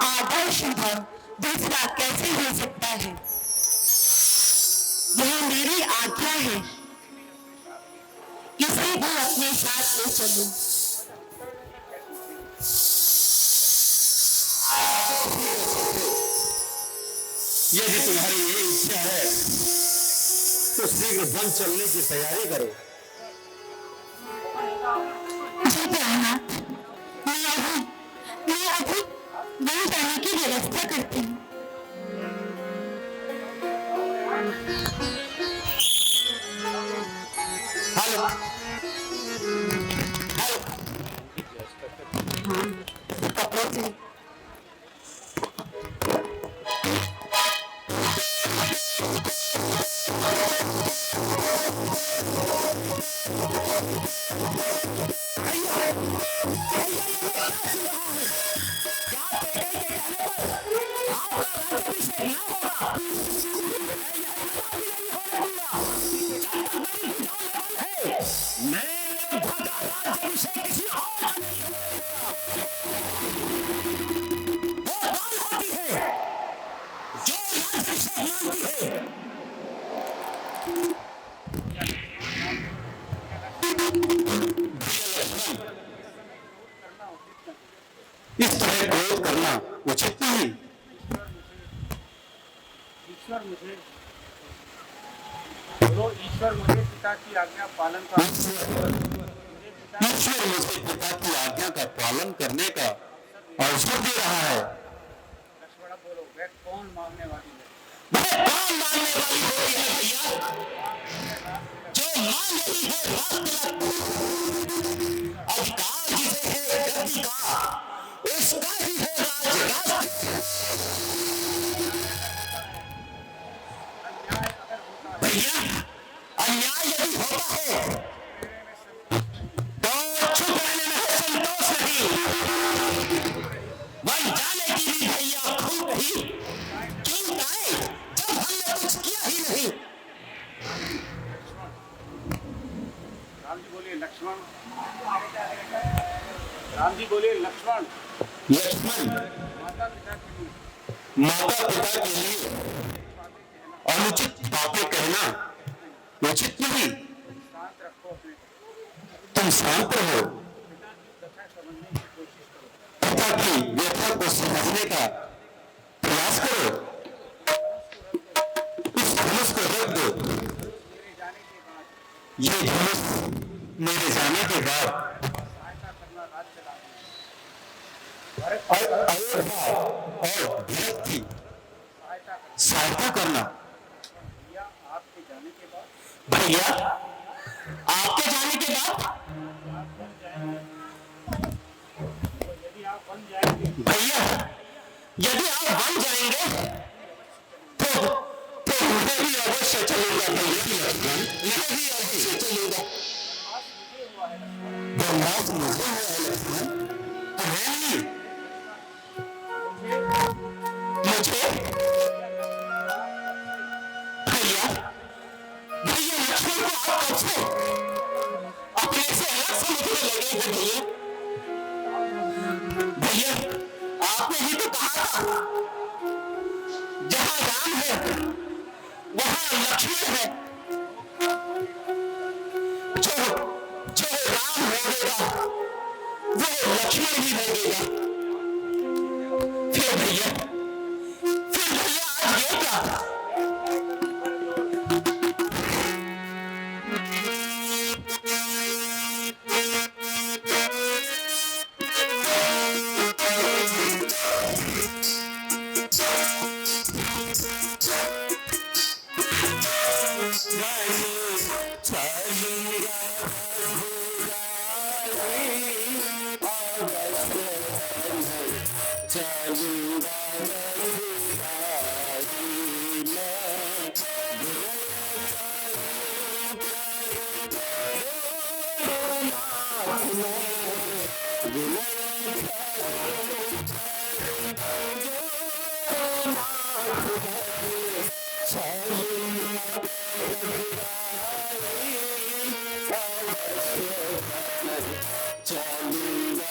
आदर्श धर्म दूसरा कैसे हो सकता है? यह मेरी आज्ञा है, किसी भी अपने साथ ले चलूं। यदि तुम्हारी ये इच्छा है तो शीघ्र वन चलने की तैयारी करो। जी प्राणनाथ, मैं अभी वन जाने की व्यवस्था करती हूँ। हेलो कपड़ों से इस तरह क्रोध करना उचित नहीं। ईश्वर मुझे पिता की आज्ञा पालन का ईश्वर मुझे पिता की आज्ञा का पालन करने का अवसर दे रहा है। लक्ष्मण बोलो, वह कौन मांगने वाली है? वह कौन मानने वाली होती है भैया? जो मान रही है अधिकार जिसे है गति का, उसका ही है राज। भैया अन्याय यदि होता है तो चुप रहने में संतोष नहीं। वन जाने की भी भैया खूब ही क्यों आए जब हमने कुछ किया ही नहीं। राम जी बोलिए लक्ष्मण। राम जी बोलिए लक्ष्मण। लक्ष्मण माता पिता के लिए अनुचित बातें कहना उचित नहीं। तुम शांत रहो, पिता की व्यथा को समझने का प्रयास करो। इस धनुष को रख दो। ये धनुष मेरे जाने के बाद अयोध्या और भरत की सहायता करना। भैया आपके जाने के बाद भैया यदि आप बन जाएंगे तो मैं भी अवश्य चलूंगा। भैया मैं भी अवश्य चलूंगा। बनवास मुझे हुआ है लक्ष्मण, तुम्हें नहीं। मुझे भैया लक्ष्मण को आप कब से अपने से अलग समझने लगे हैं? भैया आपने ही तो कहा था जहां राम है वहां लक्ष्मण है। जो राम होगा वो लक्ष्मण ही होगा। फिर भैया आज ये क्या? चलूंगा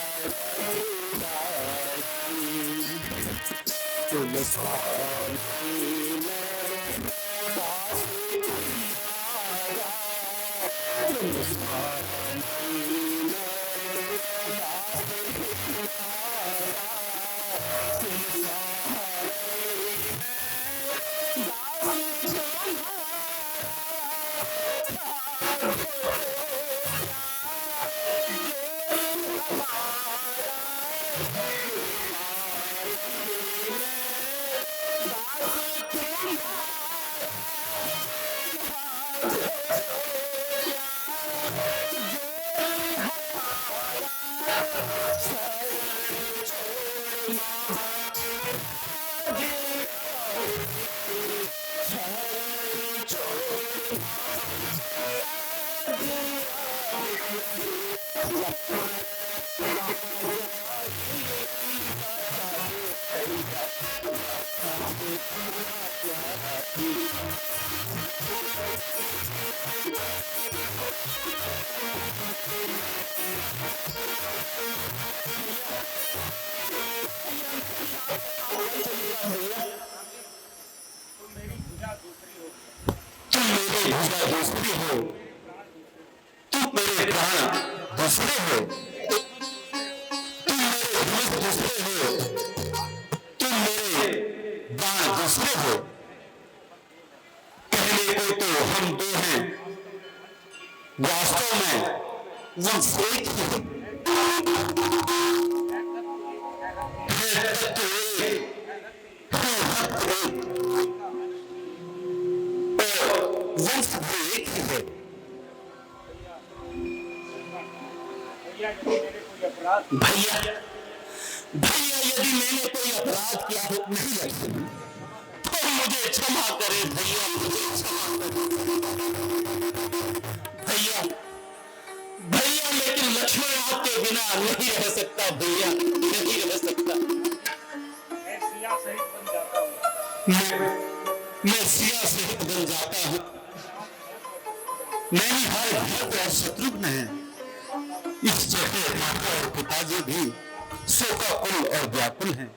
तुम मेरे भुजा दूसरी हो, तुम मेरे प्राण दूसरे हो, तुम मेरे धनुष दूसरे हो, तुम मेरे बाण दूसरे हो। कहने को तो हम दो हैं, वास्तव में वंश एक ही है। तत्व एक, भक्त एक, वंश भी एक ही है। भैया भैया यदि मैंने कोई अपराध किया हो नहीं लगे तो मुझे क्षमा करे भैया, मुझे क्षमा करे भैया। भैया लेकिन लक्ष्मण आपके बिना नहीं रह सकता भैया, नहीं रह सकता। मैं सिया सहित बन जाता हूँ। नहीं हर भरत और शत्रुघ्न है, इस जगह माता और पिताजी भी शोकाकुल और व्याकुल हैं।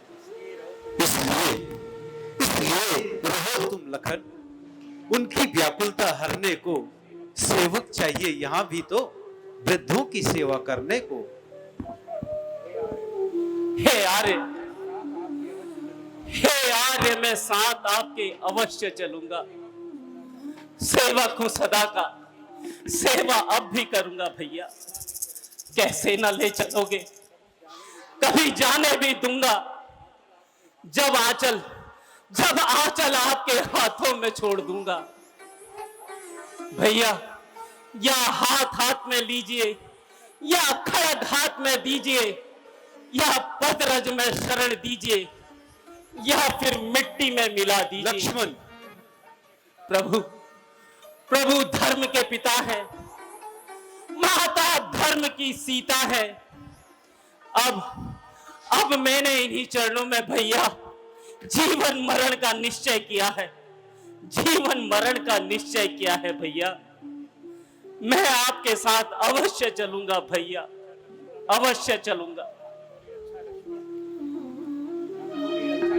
इसलिए रहो तुम लखन, उनकी व्याकुलता हरने को सेवक चाहिए यहाँ भी तो वृद्धों की सेवा करने को। हे आर्य, मैं साथ आपके अवश्य चलूंगा। सेवक हूं सदा का, सेवा अब भी करूंगा भैया। कैसे न ले चलोगे, कभी जाने भी दूंगा। जब आंचल आपके हाथों में छोड़ दूंगा भैया। या हाथ में लीजिए, या खड़ग हाथ में दीजिए, या पदरज में शरण दीजिए, या फिर मिट्टी में मिला दीजिए। लक्ष्मण, प्रभु धर्म के पिता है, माता धर्म की सीता है। अब मैंने इन्हीं चरणों में भैया जीवन मरण का निश्चय किया है, जीवन मरण का निश्चय किया है भैया। मैं आपके साथ अवश्य चलूंगा भैया, अवश्य चलूंगा।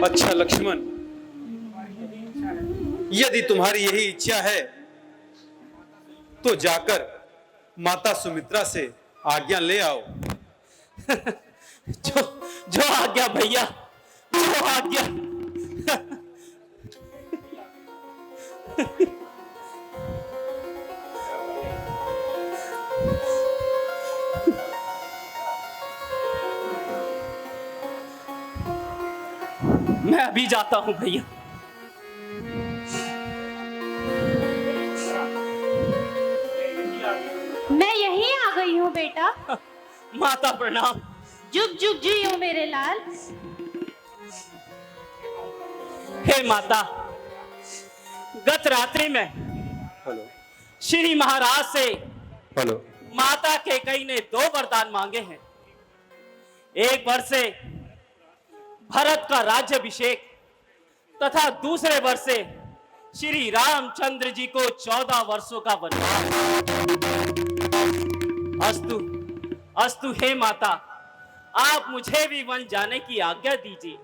अच्छा लक्ष्मण, यदि तुम्हारी यही इच्छा है तो जाकर माता सुमित्रा से आज्ञा ले आओ। जो आज्ञा भैया, जो आज्ञा। मैं अभी जाता हूं भैया। मैं यहीं आ गई हूँ बेटा। माता प्रणाम। जुग जुग जियो मेरे लाल। हे माता, गत रात्रि में हेलो श्री महाराज से हेलो माता के कई ने 2 वरदान मांगे हैं। एक वर से भरत का राज्याभिषेक तथा दूसरे वर से श्री रामचंद्र जी को 14 वर्षों का वनवास। अस्तु हे माता, आप मुझे भी वन जाने की आज्ञा दीजिए।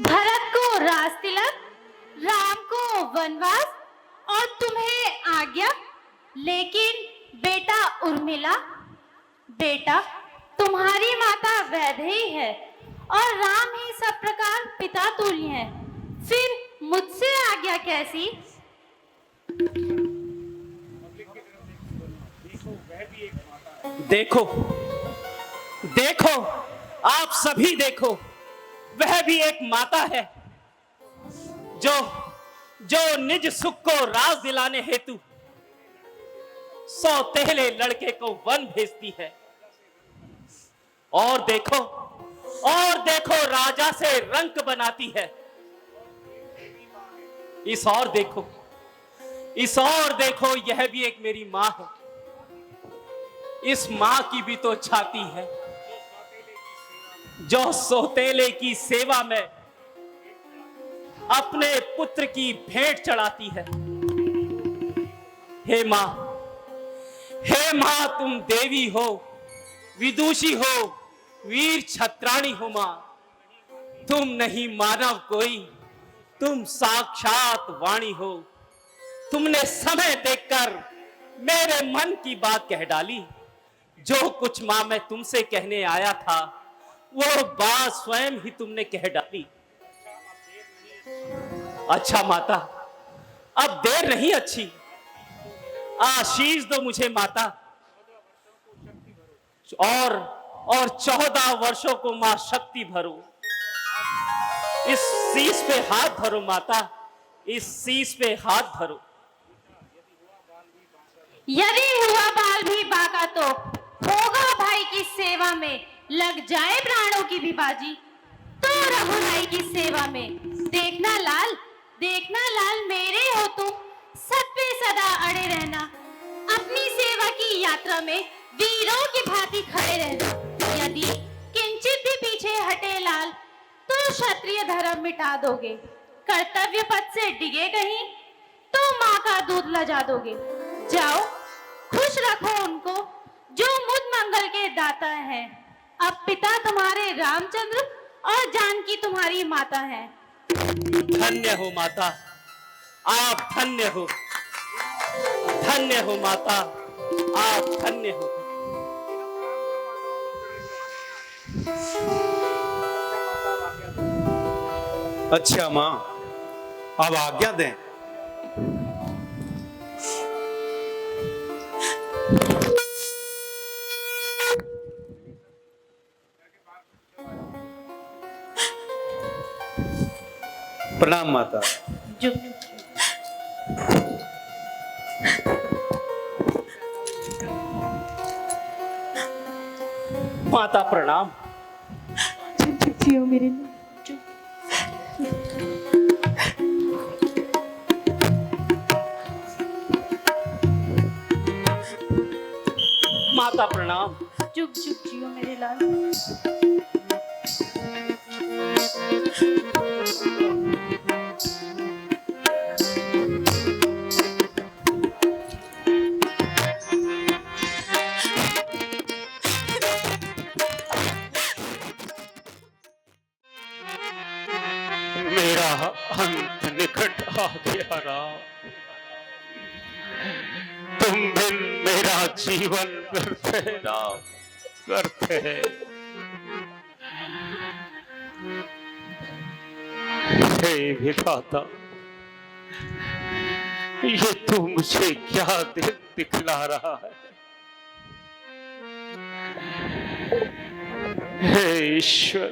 भरत को राज तिलक, राम को वनवास और तुम्हें आज्ञा। लेकिन बेटा उर्मिला, बेटा तुम्हारी माता वैदेही है और राम ही सब प्रकार पिता तुल्य है, फिर मुझसे आज्ञा कैसी? देखो देखो, आप सभी देखो, वह भी एक माता है जो जो निज सुख को राज दिलाने हेतु सौतेले लड़के को वन भेजती है। और देखो राजा से रंक बनाती है। इस और देखो, यह भी एक मेरी मां है। इस मां की भी तो छाती है जो सौतेले की सेवा में अपने पुत्र की भेंट चढ़ाती है। हे मां, तुम देवी हो, विदुषी हो, वीर छत्राणी हो मां। तुम नहीं मानव कोई, तुम साक्षात वाणी हो। तुमने समय देखकर मेरे मन की बात कह डाली। जो कुछ मां मैं तुमसे कहने आया था, वो बात स्वयं ही तुमने कह डाली। अच्छा माता, अब देर नहीं अच्छी, आशीष दो मुझे माता। और 14 वर्षों को मां शक्ति भरो। इस शीश पे हाथ धरो माता, इस शीश पे हाथ धरो। यदि हुआ बाल भी बाका तो होगा भाई की सेवा में, लग जाए प्राणों की भी बाजी तो रघुनाई की सेवा में। देखना लाल मेरे हो तुम, सब पे सदा अड़े रहना। अपनी सेवा की यात्रा में वीरों की भांति खड़े रहना। यदि किंचित भी पीछे हटे लाल तो क्षत्रिय धर्म मिटा दोगे। कर्तव्य पथ से डिगे कहीं तो माँ का दूध लजा दोगे। जाओ खुश रखो उनको जो मुझ मंगल के दाता हैं। अब पिता तुम्हारे रामचंद्र और जानकी तुम्हारी माता है। धन्य हो माता, आप धन्य हो। धन्य हो माता, आप धन्य हो। अच्छा मां, अब आज्ञा दें। प्रणाम माता। माता प्रणाम। जियो मेरे माता प्रणाम। जुग जुग जियो मेरे लाल। मेरा अंत निकट आ गया राम। तुम बिन मेरा जीवन व्यर्थ है राम, व्यर्थ है। हे विधाता, ये तू मुझे क्या दिखला रहा है? हे ईश्वर,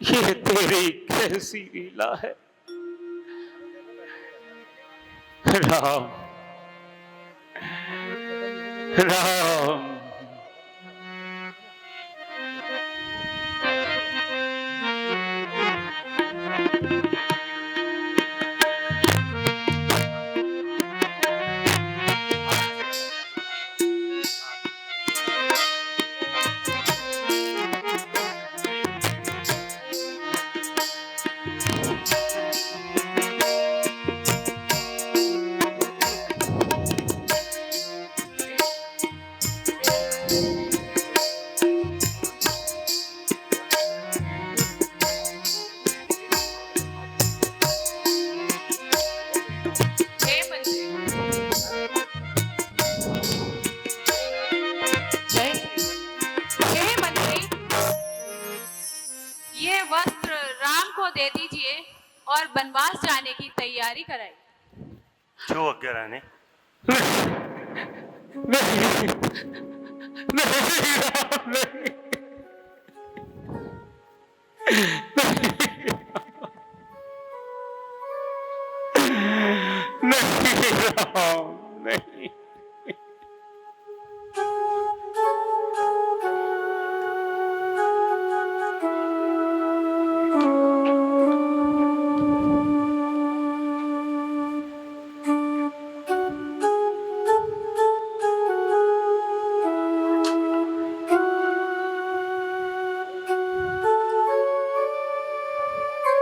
ये तेरी कैसी लीला है? राम राम, दे दीजिए और बनवास जाने की तैयारी कराई। जो आज्ञा रानी। नहीं नहीं राम नहीं नहीं राम नहीं।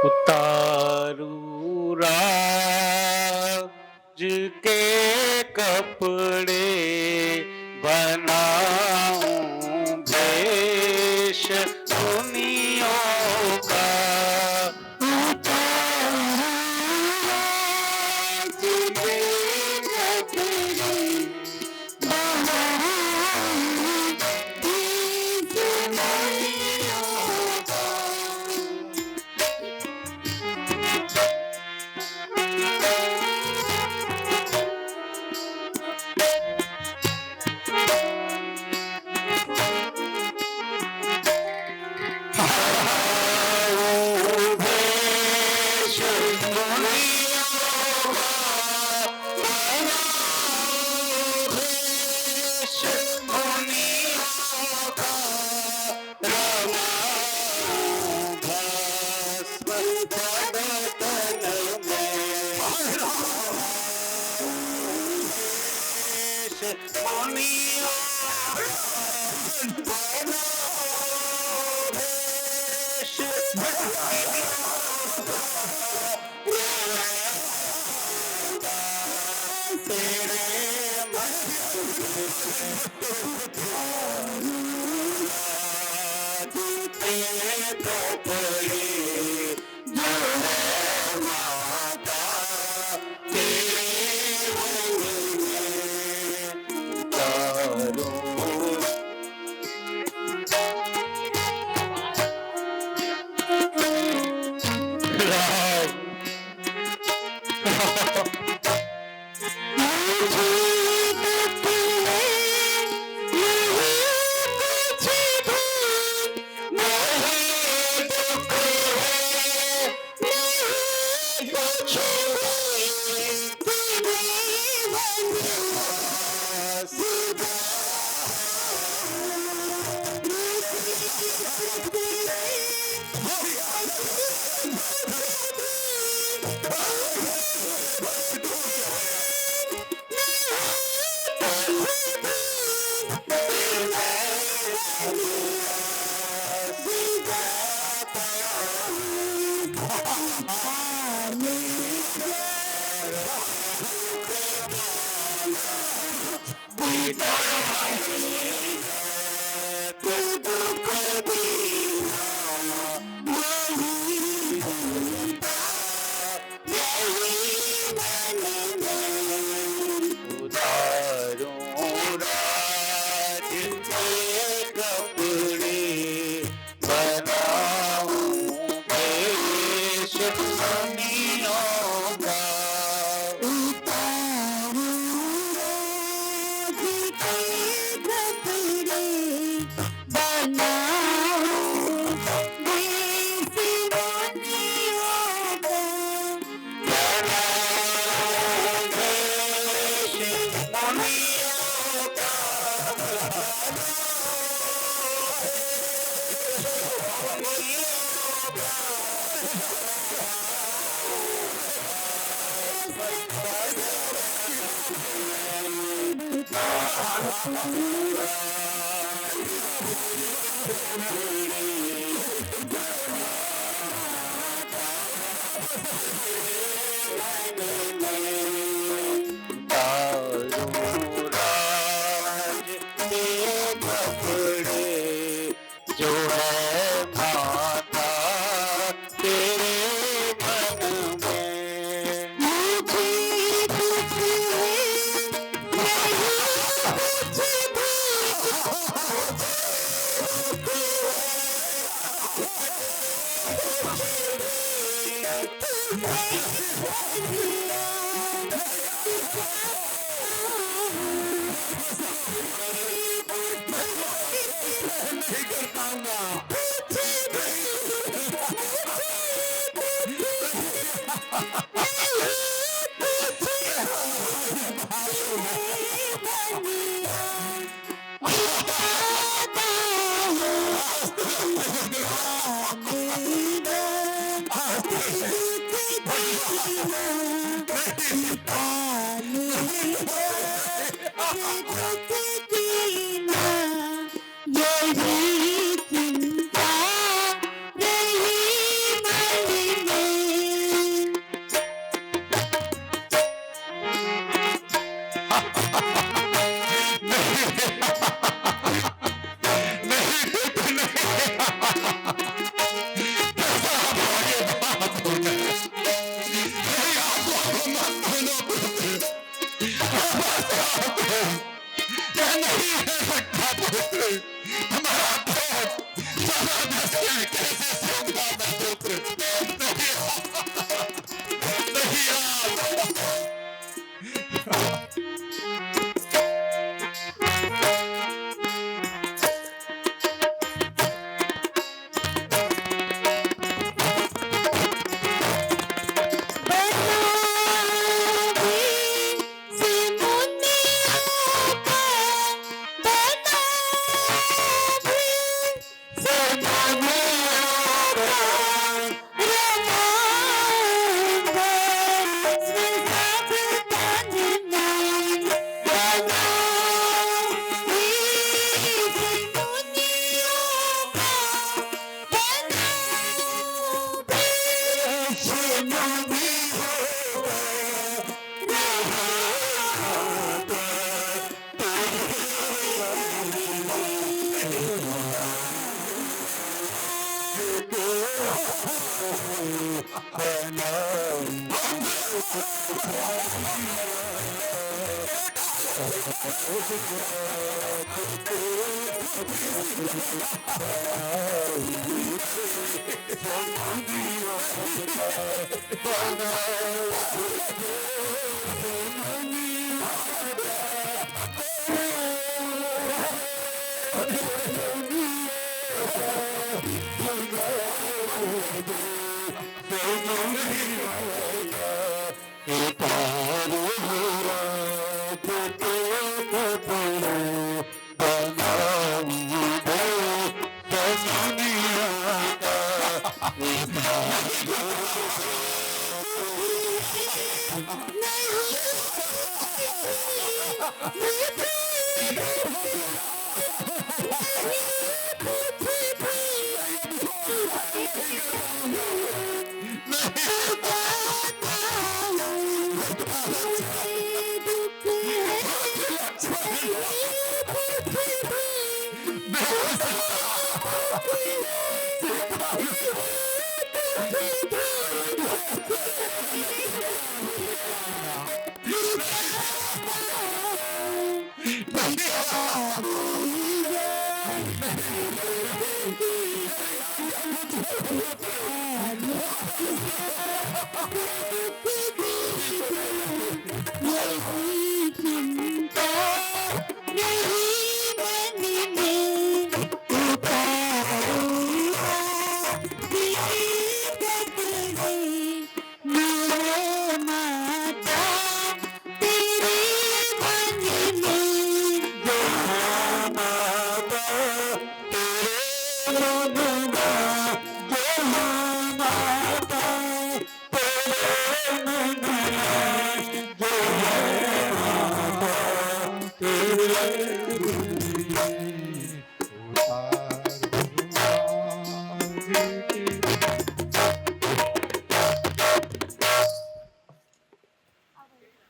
उतारू राज के कपड़े बनाऊं भेष दुनियों का।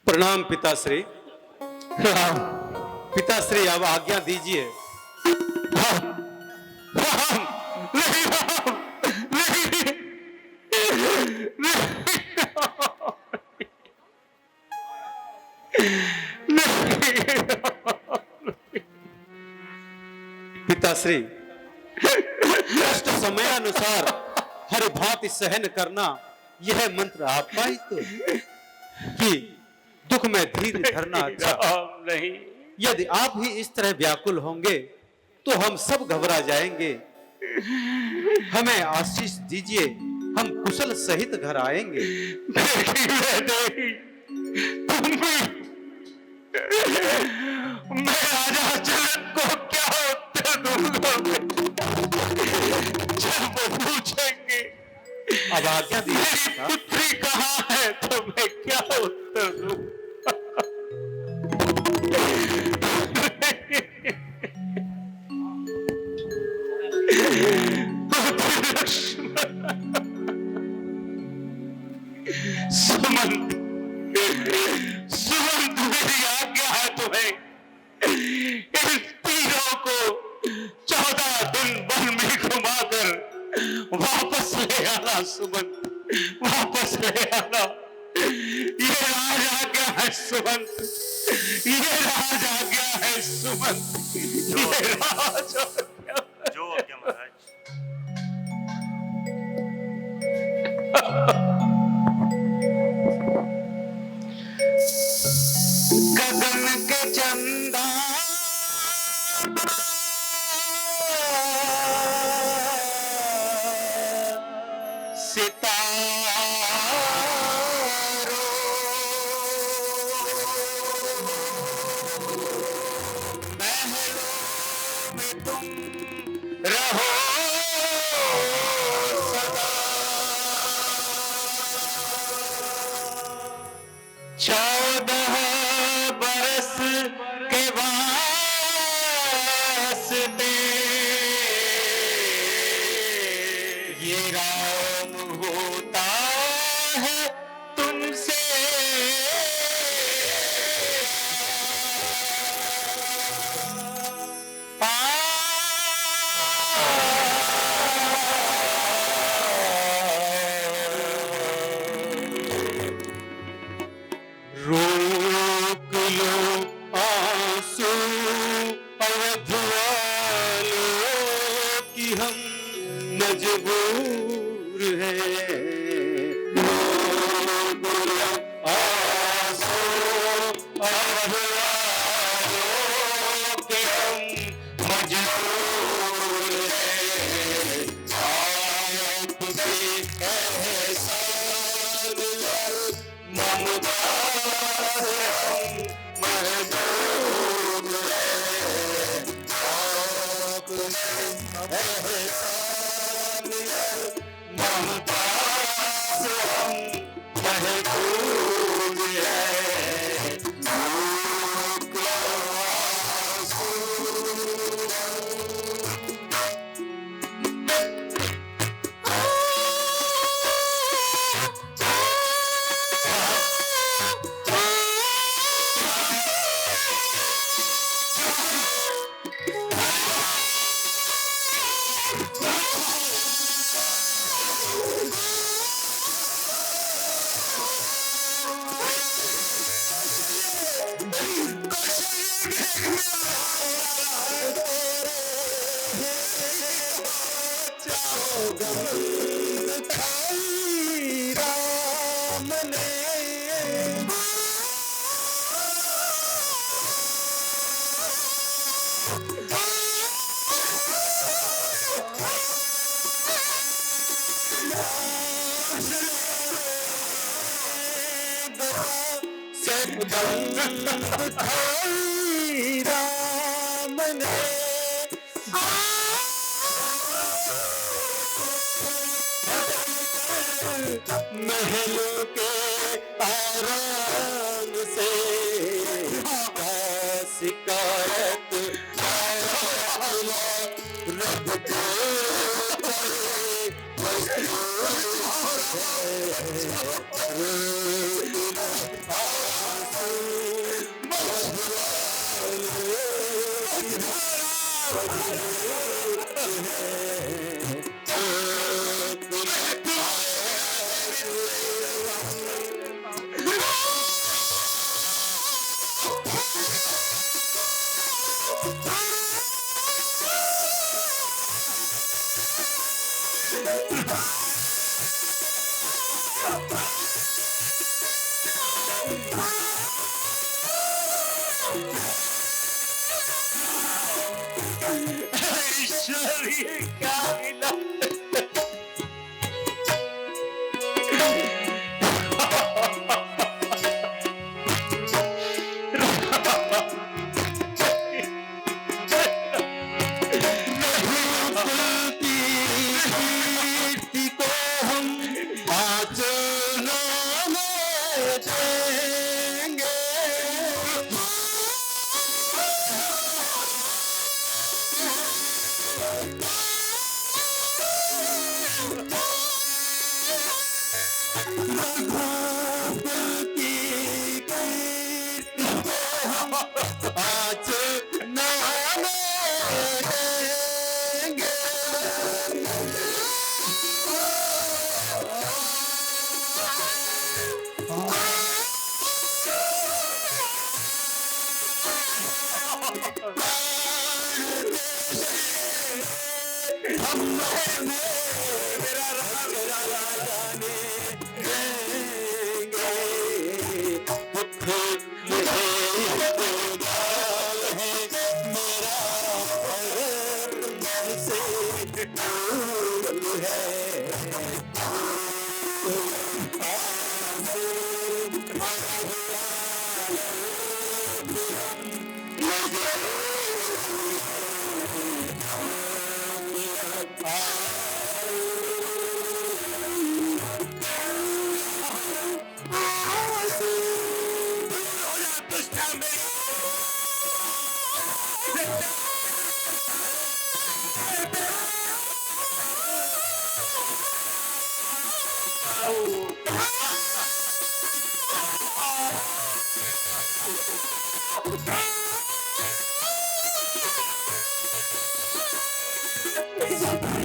प्रणाम पिताश्री। पिताश्री अब आज्ञा दीजिए। पिताश्री, कष्ट समय अनुसार हर भांति सहन करना यह मंत्र आपका ही तो कि दुख में धीर धरना अच्छा। नहीं, यदि आप ही इस तरह व्याकुल होंगे तो हम सब घबरा जाएंगे हमें आशीष दीजिए, हम कुशल सहित घर आएंगे। मैं राजा जनक को क्या उत्तर दूंगा जब वो पूछेंगे अब आज्ञा दीजिए। मेरी पुत्री कहाँ है, तो मैं क्या उत्तर दूं? सुमंत, सुमंत, मेरी आज्ञा है तुम्हें, इन तीरों को 14 दिन वन में घुमाकर वापस ले आना। सुमंत, वापस ले आना। ये राज आज्ञा है सुमंत, ये राज आज्ञा है सुमंत, ये राज आज्ञा। जो आज्ञा महाराज। गगन के चंदा महलों में तुम रहो सदा। 14 बरस के वास्ते ये राम होता है तुमसे। रोक लो आंसू अवध वालों कि हम मजबूर हैं। रोक लो आंसू अवध वालों कि हम मजबूर हैं। आपके एहसान ममता महलों के आराम से शिकायत रब को ईश्वरी क्या आज नाने देंगे